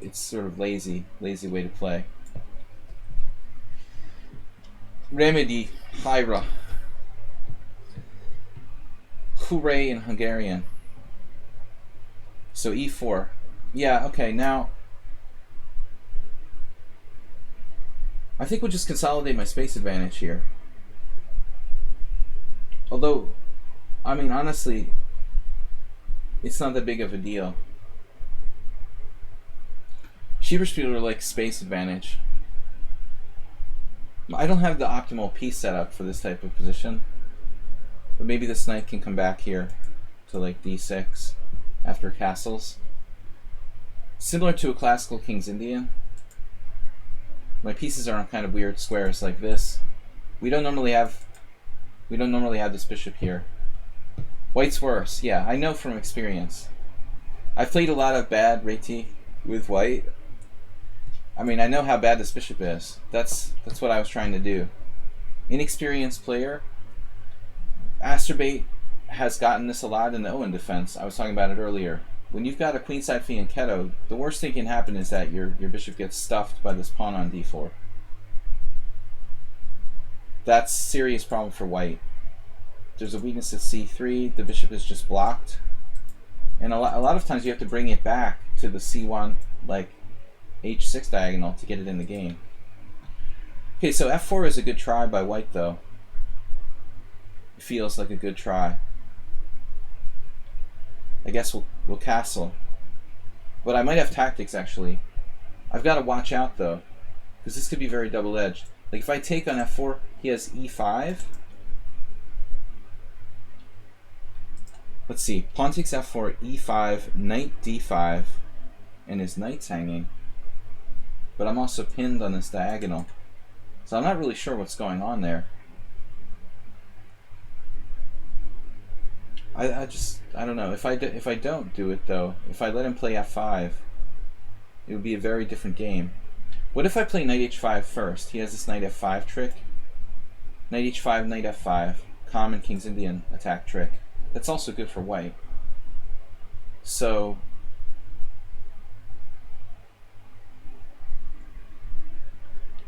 It's sort of lazy way to play. Remedy, Hyra. Hooray in Hungarian. So e4. Yeah, okay, now I think we'll just consolidate my space advantage here. Although, I mean, honestly, it's not that big of a deal. Schieberspieler likes space advantage. I don't have the optimal piece set up for this type of position. But maybe this knight can come back here to like d6 after castles. Similar to a classical King's Indian. My pieces are on kind of weird squares like this. We don't normally have this bishop here. White's worse. Yeah, I know from experience. I've played a lot of bad Reti with white. I mean, I know how bad this bishop is. That's what I was trying to do. Inexperienced player. Asterbait has gotten this a lot in the Owen defense. I was talking about it earlier. When you've got a queenside fianchetto, the worst thing can happen is that your bishop gets stuffed by this pawn on d4. That's a serious problem for white. There's a weakness at c3. The bishop is just blocked. And a lot of times you have to bring it back to the c1, like h6 diagonal to get it in the game. Okay, so f4 is a good try by white, though. It feels like a good try. I guess we'll castle. But I might have tactics, actually. I've got to watch out, though, because this could be very double-edged. Like, if I take on f4, he has e5. Let's see. Pawn takes f4, e5, knight d5, and his knight's hanging. But I'm also pinned on this diagonal. So I'm not really sure what's going on there. I don't know. If I don't do it, though, if I let him play f5, it would be a very different game. What if I play knight h5 first? He has this knight f5 trick. Knight h5, knight f5. Common King's Indian attack trick. That's also good for white. So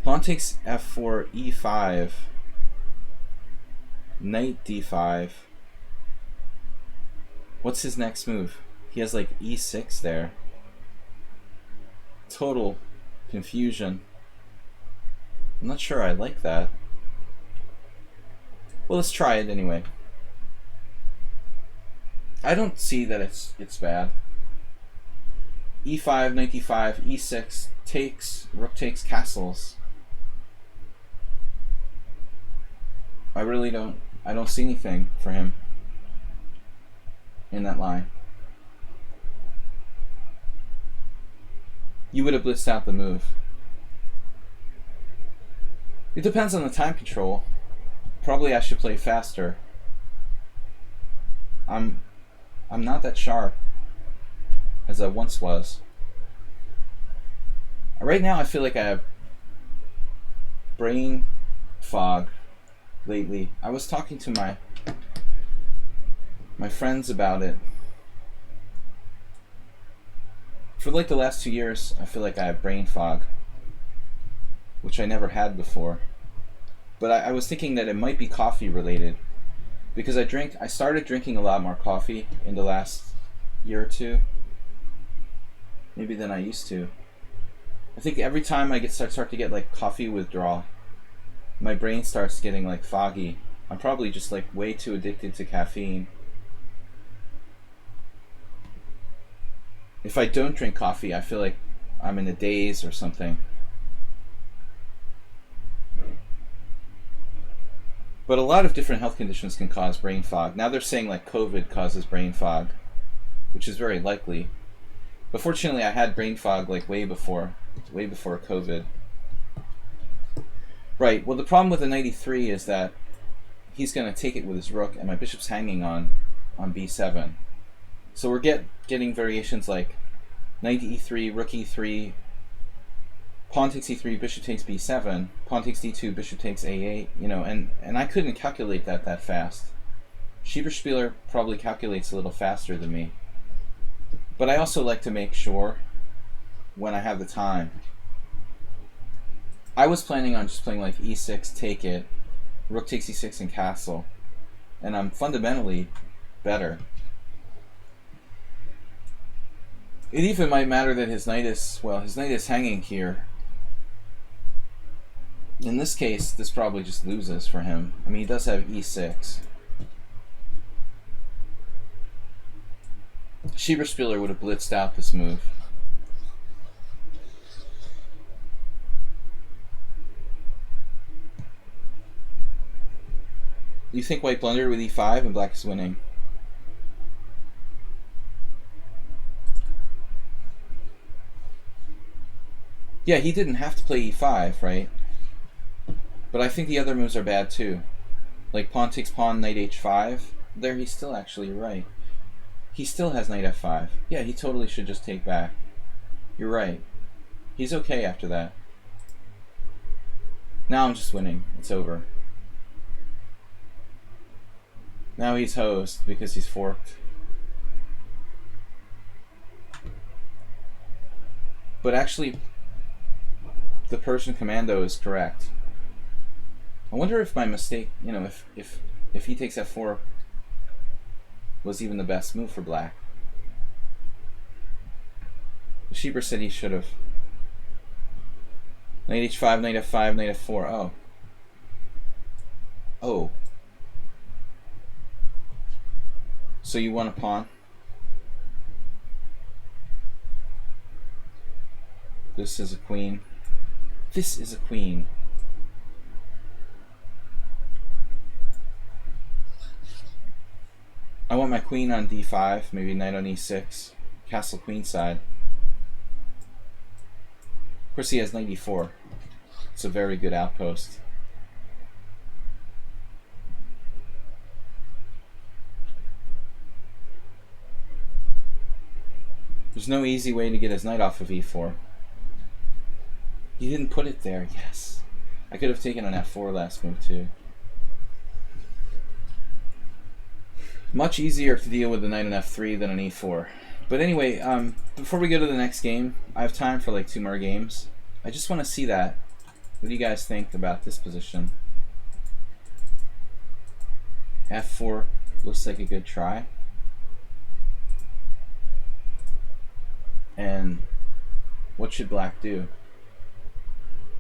pawn takes f4, e5, knight d5. What's his next move? He has like e6 there. Total confusion. I'm not sure I like that. Well, let's try it anyway. I don't see that it's bad. e5, knight d5, e6 takes, rook takes, castles. I don't see anything for him in that line. You would have blitzed out the move. It depends on the time control. Probably I should play faster. I'm not that sharp as I once was. Right now I feel like I have brain fog lately. I was talking to my friends about it. For like the last 2 years, I feel like I have brain fog, which I never had before. But I was thinking that it might be coffee related, because I started drinking a lot more coffee in the last year or two, maybe than I used to. I think every time I start to get like coffee withdrawal, my brain starts getting like foggy. I'm probably just like way too addicted to caffeine. If I don't drink coffee, I feel like I'm in a daze or something. But a lot of different health conditions can cause brain fog. Now they're saying like COVID causes brain fog, which is very likely. But fortunately, I had brain fog like way before COVID. Right. Well, the problem with the knight e3 is that he's going to take it with his rook, and my bishop's hanging on b7. So we're getting variations like knight e3, rook e3, pawn takes e3, bishop takes b7, pawn takes d2, bishop takes a8. You know, and I couldn't calculate that fast. Schieberspieler probably calculates a little faster than me. But I also like to make sure when I have the time. I was planning on just playing like e6, take it, rook takes e6 and castle, and I'm fundamentally better. It even might matter that his knight is hanging here. In this case, this probably just loses for him. I mean, he does have e6. Schieberspieler would have blitzed out this move. You think white blundered with e5 and black is winning? Yeah, he didn't have to play e5, right? But I think the other moves are bad too. Like pawn takes pawn, knight h5. There he's still actually right. He still has knight f5. Yeah, he totally should just take back. You're right. He's okay after that. Now I'm just winning. It's over. Now he's hosed because he's forked. But actually, the Persian commando is correct. I wonder if my mistake, you know, if he takes f4 was even the best move for black. Schieber said he should have. Knight h5, knight f5, knight f4. Oh. Oh. So you want a pawn? This is a queen. This is a queen. I want my queen on d5, maybe knight on e6, castle queen side. Of course he has knight e4. It's a very good outpost. There's no easy way to get his knight off of e4. He didn't put it there, yes. I could have taken an f4 last move too. Much easier to deal with the knight on f3 than an e4. But anyway, before we go to the next game, I have time for like 2 more games. I just want to see that. What do you guys think about this position? f4 looks like a good try. And what should black do?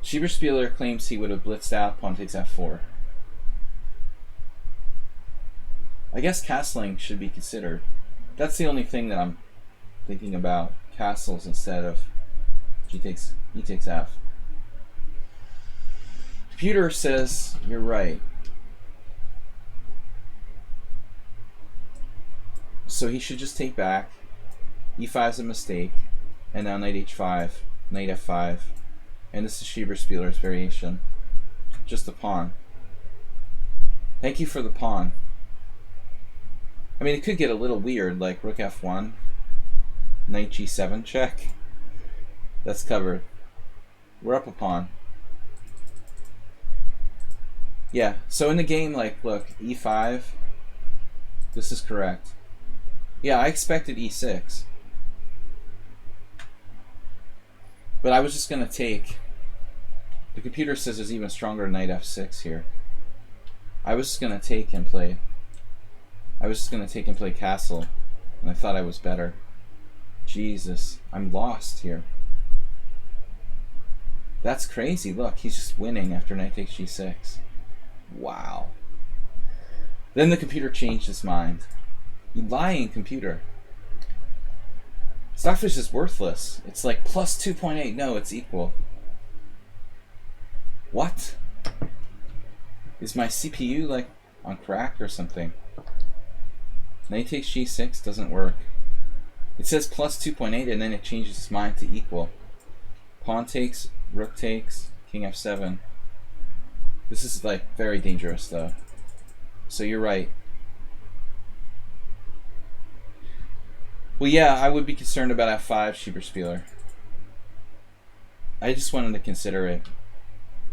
Schieberspieler claims he would have blitzed out, pawn takes f4. I guess castling should be considered. That's the only thing that I'm thinking about. Castles instead of e takes f. Computer says you're right. So he should just take back. e5 is a mistake. And now knight h5, knight f5. And this is Schieberspieler's variation. Just a pawn. Thank you for the pawn. I mean, it could get a little weird, like rook f1, knight g7 check. That's covered. We're up a pawn. Yeah, so in the game, like, look, e5. This is correct. Yeah, I expected e6. But I was just going to take... The computer says there's even stronger knight f6 here. I was just going to take and play... I was just going to take and play castle. And I thought I was better. Jesus, I'm lost here. That's crazy. Look, he's just winning after knight takes g6. Wow. Then the computer changed his mind. You lying computer. Stockfish is worthless. It's like plus 2.8. No, it's equal. What? Is my CPU like on crack or something? Knight takes g6 doesn't work. It says plus 2.8 and then it changes its mind to equal. Pawn takes, rook takes, king f7. This is like very dangerous though. So you're right. Well, yeah, I would be concerned about f5, Schieberspieler. I just wanted to consider it.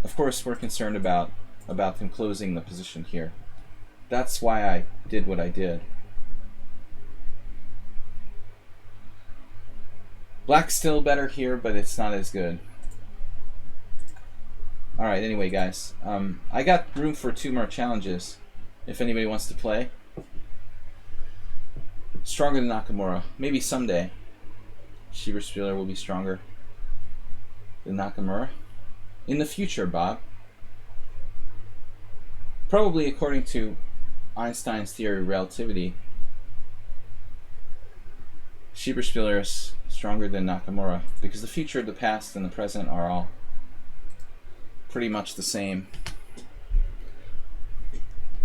Of course, we're concerned about them closing the position here. That's why I did what I did. Black's still better here, but it's not as good. Alright, anyway, guys. I got room for 2 more challenges, if anybody wants to play. Stronger than Nakamura. Maybe someday Schieberspieler will be stronger than Nakamura. In the future, Bob. Probably according to Einstein's theory of relativity, Schieberspieler is stronger than Nakamura because the future, the past, and the present are all pretty much the same.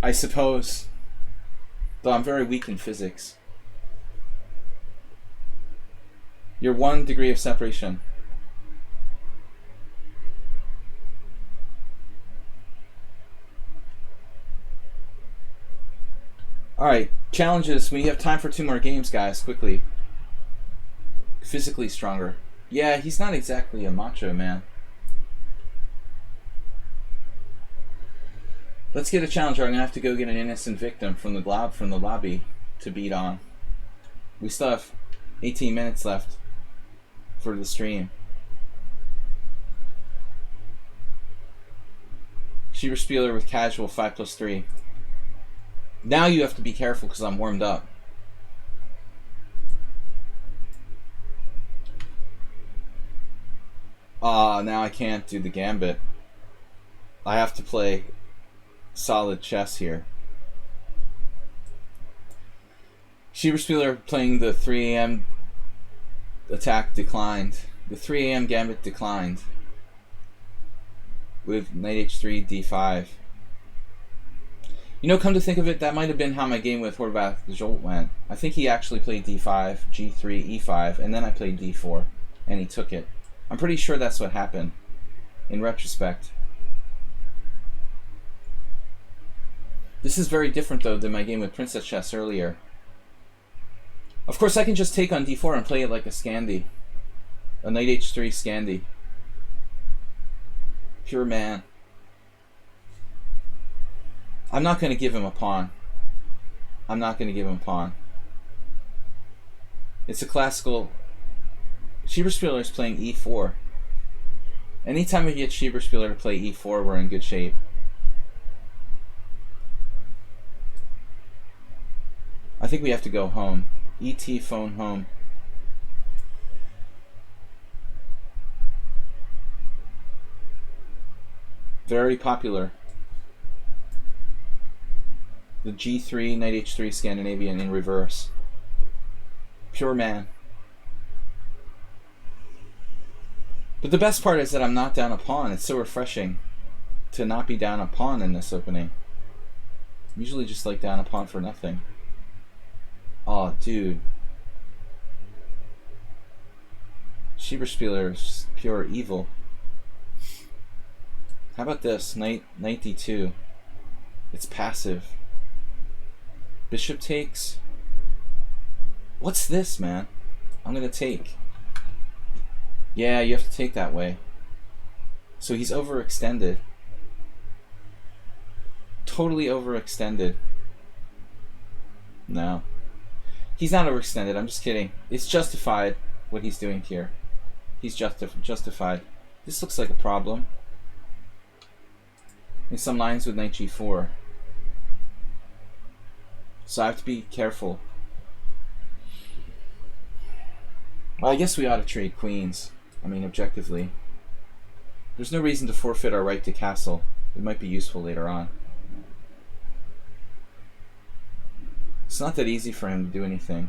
I suppose, though I'm very weak in physics. You're 1 degree of separation. Alright, challenges. We have time for 2 more games, guys, quickly. Physically stronger. Yeah, he's not exactly a macho man. Let's get a challenger. I'm going to have to go get an innocent victim from the lobby to beat on. We still have 18 minutes left for the stream. Schieberspieler with casual 5+3. Now you have to be careful because I'm warmed up. Now I can't do the gambit. I have to play solid chess here. Schieberspieler playing the 3 a.m. attack declined. The 3 a.m. gambit declined. With knight h3, d5. You know, come to think of it, that might have been how my game with Horvath Jolt went. I think he actually played d5, g3, e5, and then I played d4, and he took it. I'm pretty sure that's what happened, in retrospect. This is very different, though, than my game with Princess Chess earlier. Of course, I can just take on d4 and play it like a Scandi. A knight h3 Scandi. Pure man. I'm not going to give him a pawn. I'm not going to give him a pawn. It's a classical... Schieberspieler is playing e4. Anytime we get Schieberspieler to play e4, we're in good shape. I think we have to go home. ET phone home. Very popular. The G3, Knight H3 Scandinavian in reverse. Pure man. But the best part is that I'm not down a pawn. It's so refreshing to not be down a pawn in this opening. I'm usually just like down a pawn for nothing. Oh, dude. Schieberspieler is pure evil. How about this? Knight d2. It's passive. Bishop takes. What's this, man? I'm gonna take. Yeah, you have to take that way. So he's overextended. totally overextended. No. He's not overextended, I'm just kidding. It's justified what he's doing here. He's justified. This looks like a problem. In some lines with knight g4. So I have to be careful. Well, I guess we ought to trade queens. I mean, objectively. There's no reason to forfeit our right to castle. It might be useful later on. It's not that easy for him to do anything.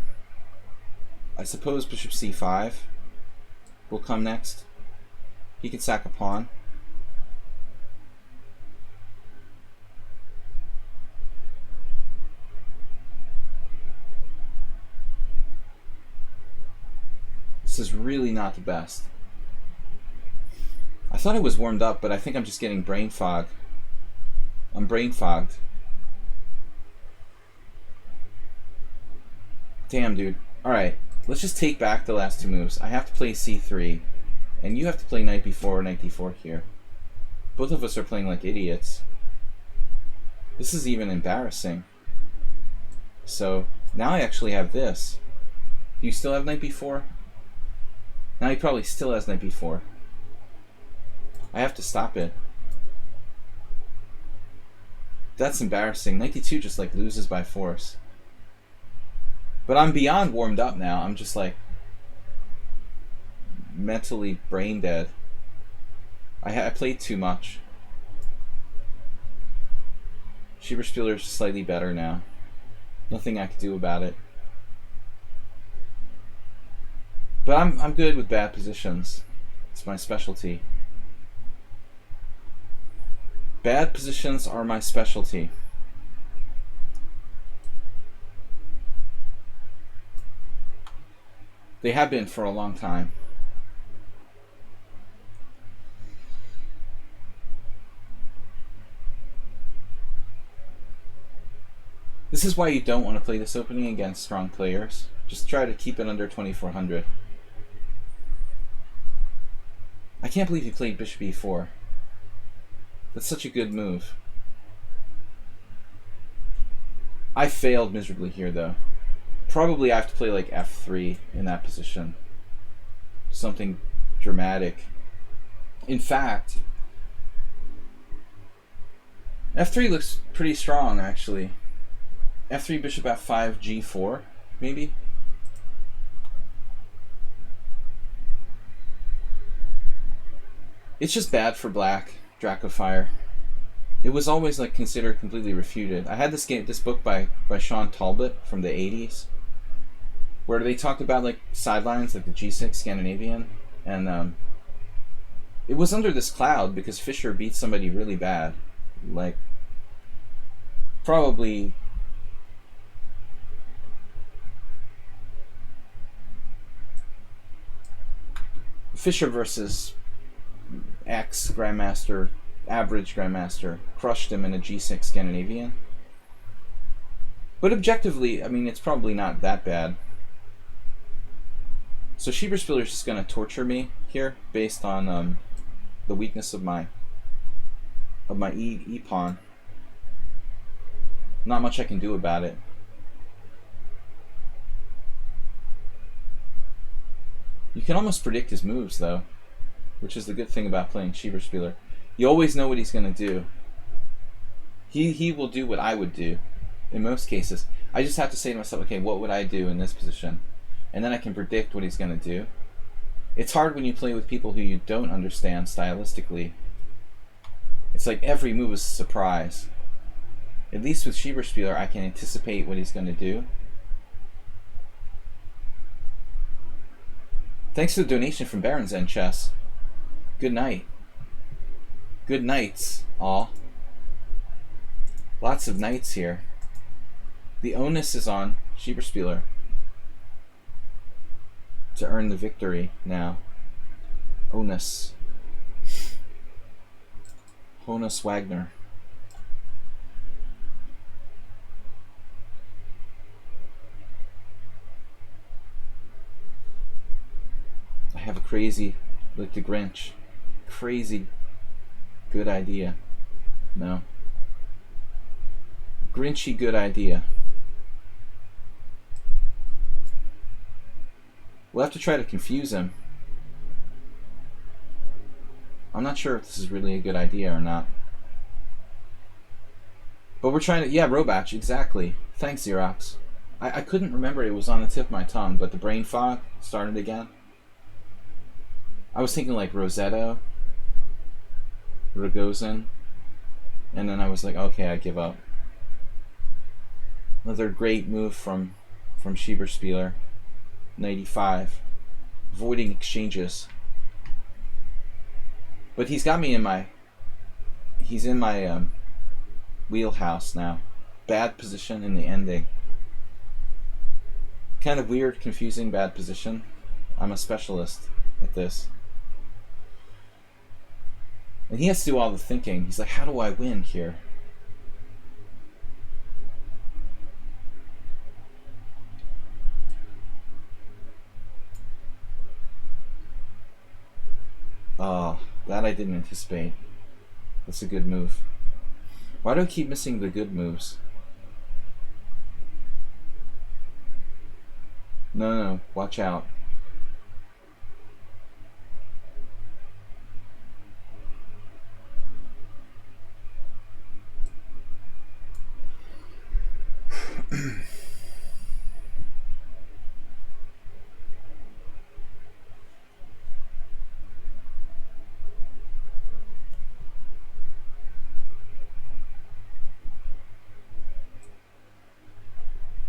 I suppose bishop c5 will come next. He can sack a pawn. This is really not the best. I thought it was warmed up, but I think I'm just getting brain fog. I'm brain fogged. Damn, dude. Alright, let's just take back the last two moves. I have to play c3, and you have to play knight b4 or knight d4 here. Both of us are playing like idiots. This is even embarrassing. So, now I actually have this. Do you still have knight b4? Now he probably still has knight b4. I have to stop it. That's embarrassing. Knight d2 just like loses by force. But I'm beyond warmed up now. I'm just like mentally brain dead. I played too much. Schieberspieler's slightly better now. Nothing I can do about it. But I'm good with bad positions. It's my specialty. Bad positions are my specialty. They have been for a long time. This is why you don't want to play this opening against strong players. Just try to keep it under 2400. I can't believe he played bishop e4. That's such a good move. I failed miserably here, though. Probably I have to play like f3 in that position. Something dramatic. In fact, f3 looks pretty strong, actually. f3, bishop f5, g4, maybe? It's just bad for black, Dracofire. It was always like considered completely refuted. I had this book by Sean Talbot from the 80s, where they talked about like sidelines, like the G6 Scandinavian, and it was under this cloud because Fischer beat somebody really bad, like probably Fischer versus X Grandmaster, average Grandmaster, crushed him in a G6 Scandinavian. But objectively, I mean, it's probably not that bad. So Schieberspieler's just going to torture me here based on the weakness of my E pawn. Not much I can do about it. You can almost predict his moves, though, which is the good thing about playing Schieberspieler. You always know what he's going to do. He will do what I would do in most cases. I just have to say to myself, okay, what would I do in this position? And then I can predict what he's going to do. It's hard when you play with people who you don't understand stylistically. It's like every move is a surprise. At least with Schieberspieler, I can anticipate what he's going to do. Thanks for the donation from Baron's End Chess. Good night. Good nights, all. Lots of nights here. The onus is on Schieberspieler to earn the victory now. Onus. Honus Wagner. I have a crazy, like the Grinch, crazy good idea. No. Grinchy good idea. We'll have to try to confuse him. I'm not sure if this is really a good idea or not. But we're trying to... Yeah, Robach, exactly. Thanks, Xerox. I couldn't remember, it was on the tip of my tongue, but the brain fog started again. I was thinking like Rosetto, Rogozin, and then I was like, okay, I give up. Another great move from Schieberspieler. 95. Avoiding exchanges. But he's got me in my... He's in my wheelhouse now. Bad position in the ending. Kind of weird, confusing, bad position. I'm a specialist at this. And he has to do all the thinking. He's like, how do I win here? Oh, that I didn't anticipate. That's a good move. Why do I keep missing the good moves? No, watch out.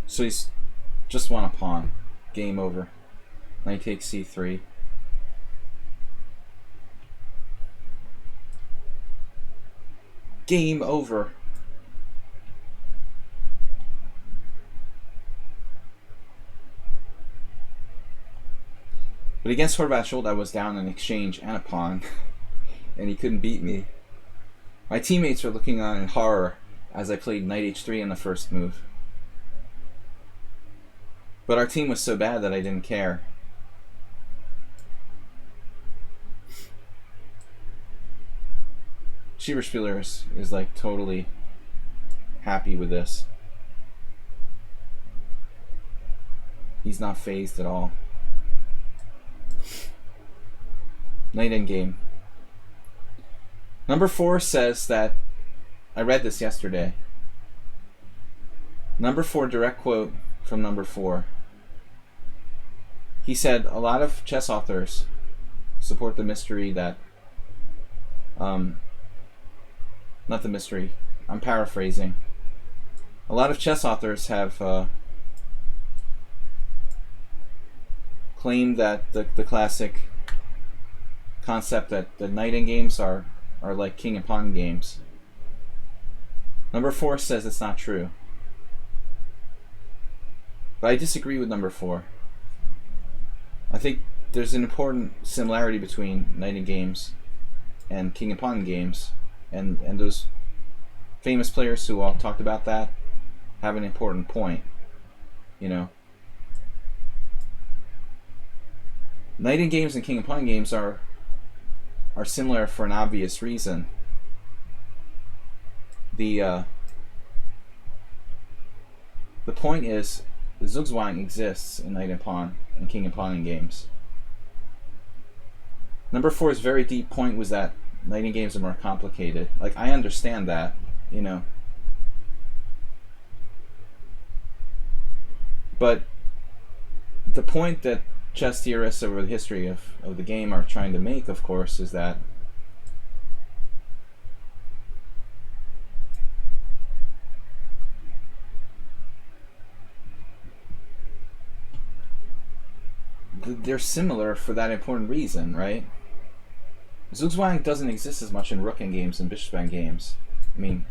So he's just won a pawn. Game over. Knight takes c3. Game over. But against Horvath I was down an exchange and a pawn, and he couldn't beat me. My teammates were looking on in horror as I played knight h3 in the first move. But our team was so bad that I didn't care. Schieberspieler is like totally happy with this. He's not phased at all. Knight endgame. Number 4 says that, I read this yesterday. Number 4, direct quote from number 4. He said, a lot of chess authors support the mystery that, not the mystery, I'm paraphrasing. A lot of chess authors have claimed that the classic concept that the knight in games are like king and pawn games. Number 4 says it's not true. But I disagree with number 4. I think there's an important similarity between knight in games and king and pawn games, and those famous players who all talked about that have an important point, you know. Knight in games and king and pawn games are similar for an obvious reason. The point is, Zugzwang exists in knight and pawn and king and pawn in games. Number 4's very deep point was that knight in games are more complicated. Like, I understand that, you know. But the point that chess theorists over the history of the game are trying to make, of course, is that they're similar for that important reason, right? Zugzwang doesn't exist as much in rook end games and bishop end games. I mean,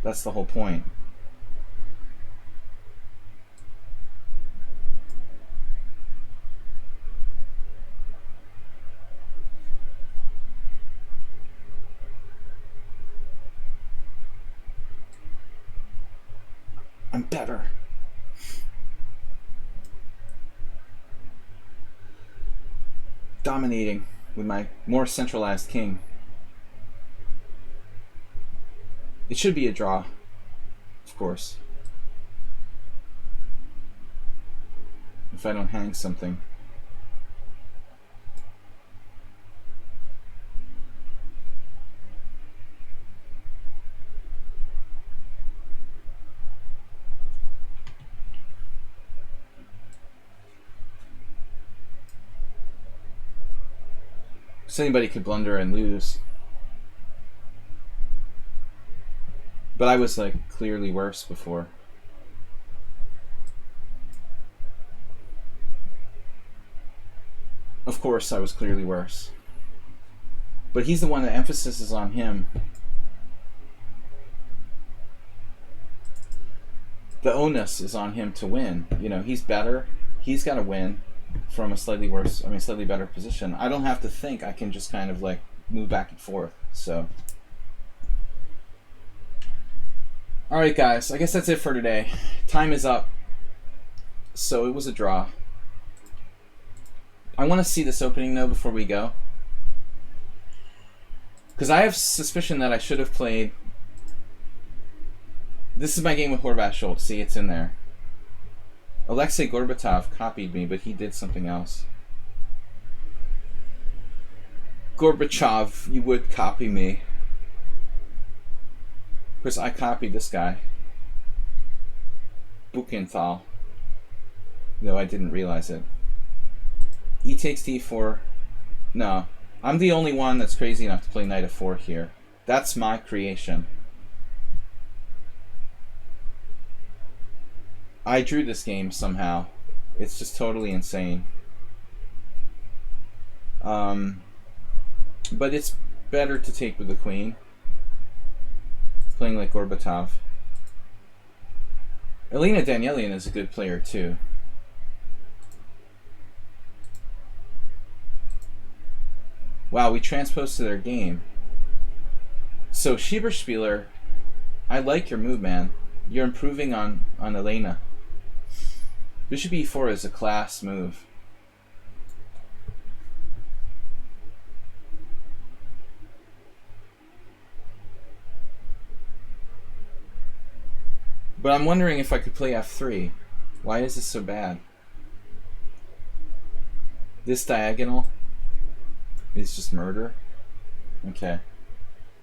that's the whole point. I'm better. Dominating with my more centralized king. It should be a draw. of course. If I don't hang something. So anybody could blunder and lose. But I was like clearly worse before. Of course I was clearly worse. But he's the one, the emphasis is on him. The onus is on him to win. You know, he's better. He's got to win from a slightly worse, slightly better position. I don't have to think. I can just kind of like move back and forth. So, all right, guys. I guess that's it for today. Time is up. So it was a draw. I want to see this opening though before we go, because I have suspicion that I should have played. This is my game with Horvath. See, it's in there. Alexei Gorbatov copied me, but he did something else. Gorbachev, you would copy me. Because I copied this guy. Buchenthal. Though I didn't realize it. E takes d4. No. I'm the only one that's crazy enough to play knight f4 here. That's my creation. I drew this game somehow. It's just totally insane. But it's better to take with the queen. Playing like Gorbatov. Elena Danielian is a good player too. Wow, we transposed to their game. So Schieberspieler, I like your move, man. You're improving on Elena. Bishop e4 is a class move. But I'm wondering if I could play f3. Why is this so bad? This diagonal is just murder. Okay.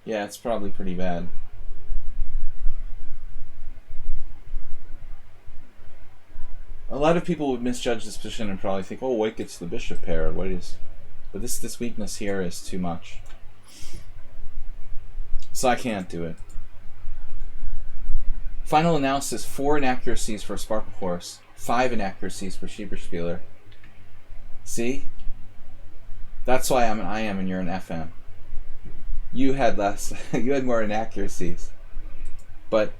Yeah, it's probably pretty bad. A lot of people would misjudge this position and probably think, oh, white gets the bishop pair. What is? But this weakness here is too much. So I can't do it. Final analysis: 4 inaccuracies for Sparkle Horse, 5 inaccuracies for Schieberspieler. See? That's why I'm an IM and you're an FM. You had less. You had more inaccuracies. But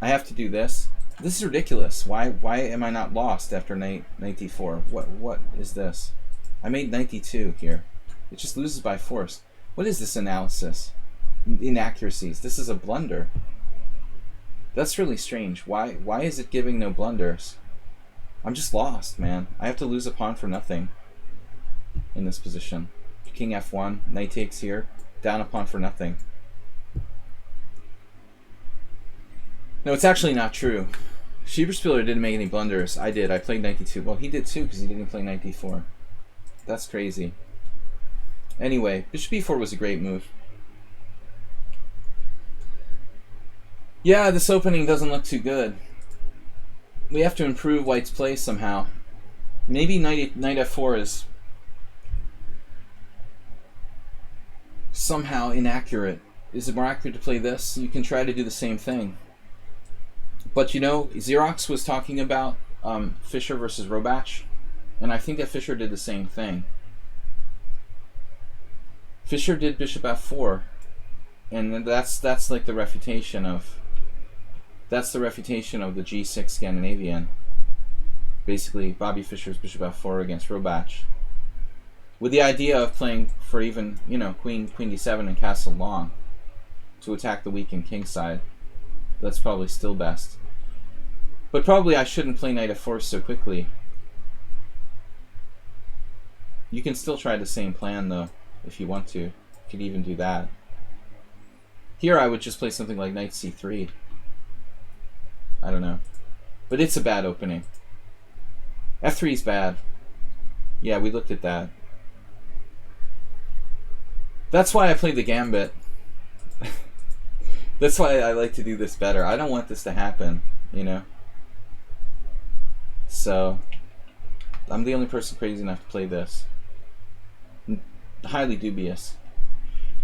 I have to do this. This is ridiculous. Why am I not lost after knight d4? What is this? I made knight d2 here. It just loses by force. What is this analysis? Inaccuracies. This is a blunder. That's really strange. Why is it giving no blunders? I'm just lost, man. I have to lose a pawn for nothing in this position. King f1, knight takes here, down a pawn for nothing. No, it's actually not true. Schieberspieler didn't make any blunders. I did. I played knight d2. Well, he did too because he didn't play knight d4. That's crazy. Anyway, bishop e4 was a great move. Yeah, this opening doesn't look too good. We have to improve white's play somehow. Maybe knight f4 is somehow inaccurate. Is it more accurate to play this? You can try to do the same thing. But you know, Xerox was talking about Fischer versus Robach, and I think that Fischer did the same thing. Fischer did bishop f4, and that's like the refutation of the G6 Scandinavian. Basically, Bobby Fischer's bishop f4 against Robach, with the idea of playing for even, you know, queen d7 and castle long to attack the weakened king side. That's probably still best. But probably I shouldn't play knight f4 so quickly. You can still try the same plan though, if you want to. You could even do that. Here I would just play something like knight c3. I don't know. But it's a bad opening. f3 is bad. Yeah, we looked at that. That's why I played the gambit. That's why I like to do this better. I don't want this to happen, you know? So, I'm the only person crazy enough to play this. Highly dubious.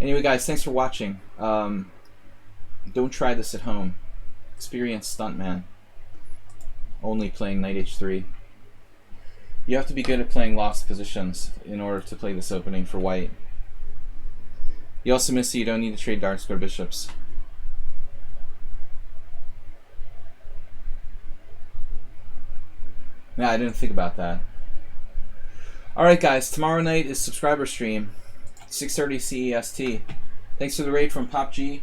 Anyway, guys, thanks for watching. Don't try this at home. Experienced stuntman. Only playing knight h3. You have to be good at playing lost positions in order to play this opening for white. You also miss that you don't need to trade dark square bishops. Yeah, I didn't think about that. Alright guys, tomorrow night is subscriber stream. 6:30 CEST. Thanks for the raid from Pop G.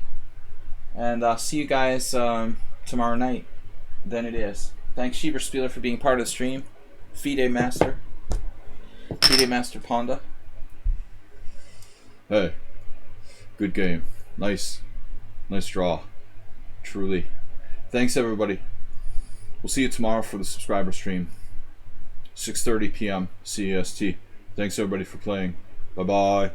And I'll see you guys tomorrow night. Then it is. Thanks Sheever Spieler for being part of the stream. FIDE Master. FIDE Master Ponda. Hey. Good game. Nice. Nice draw. Truly. Thanks everybody. We'll see you tomorrow for the subscriber stream. 6:30 p.m. CEST. Thanks everybody for playing. Bye-bye.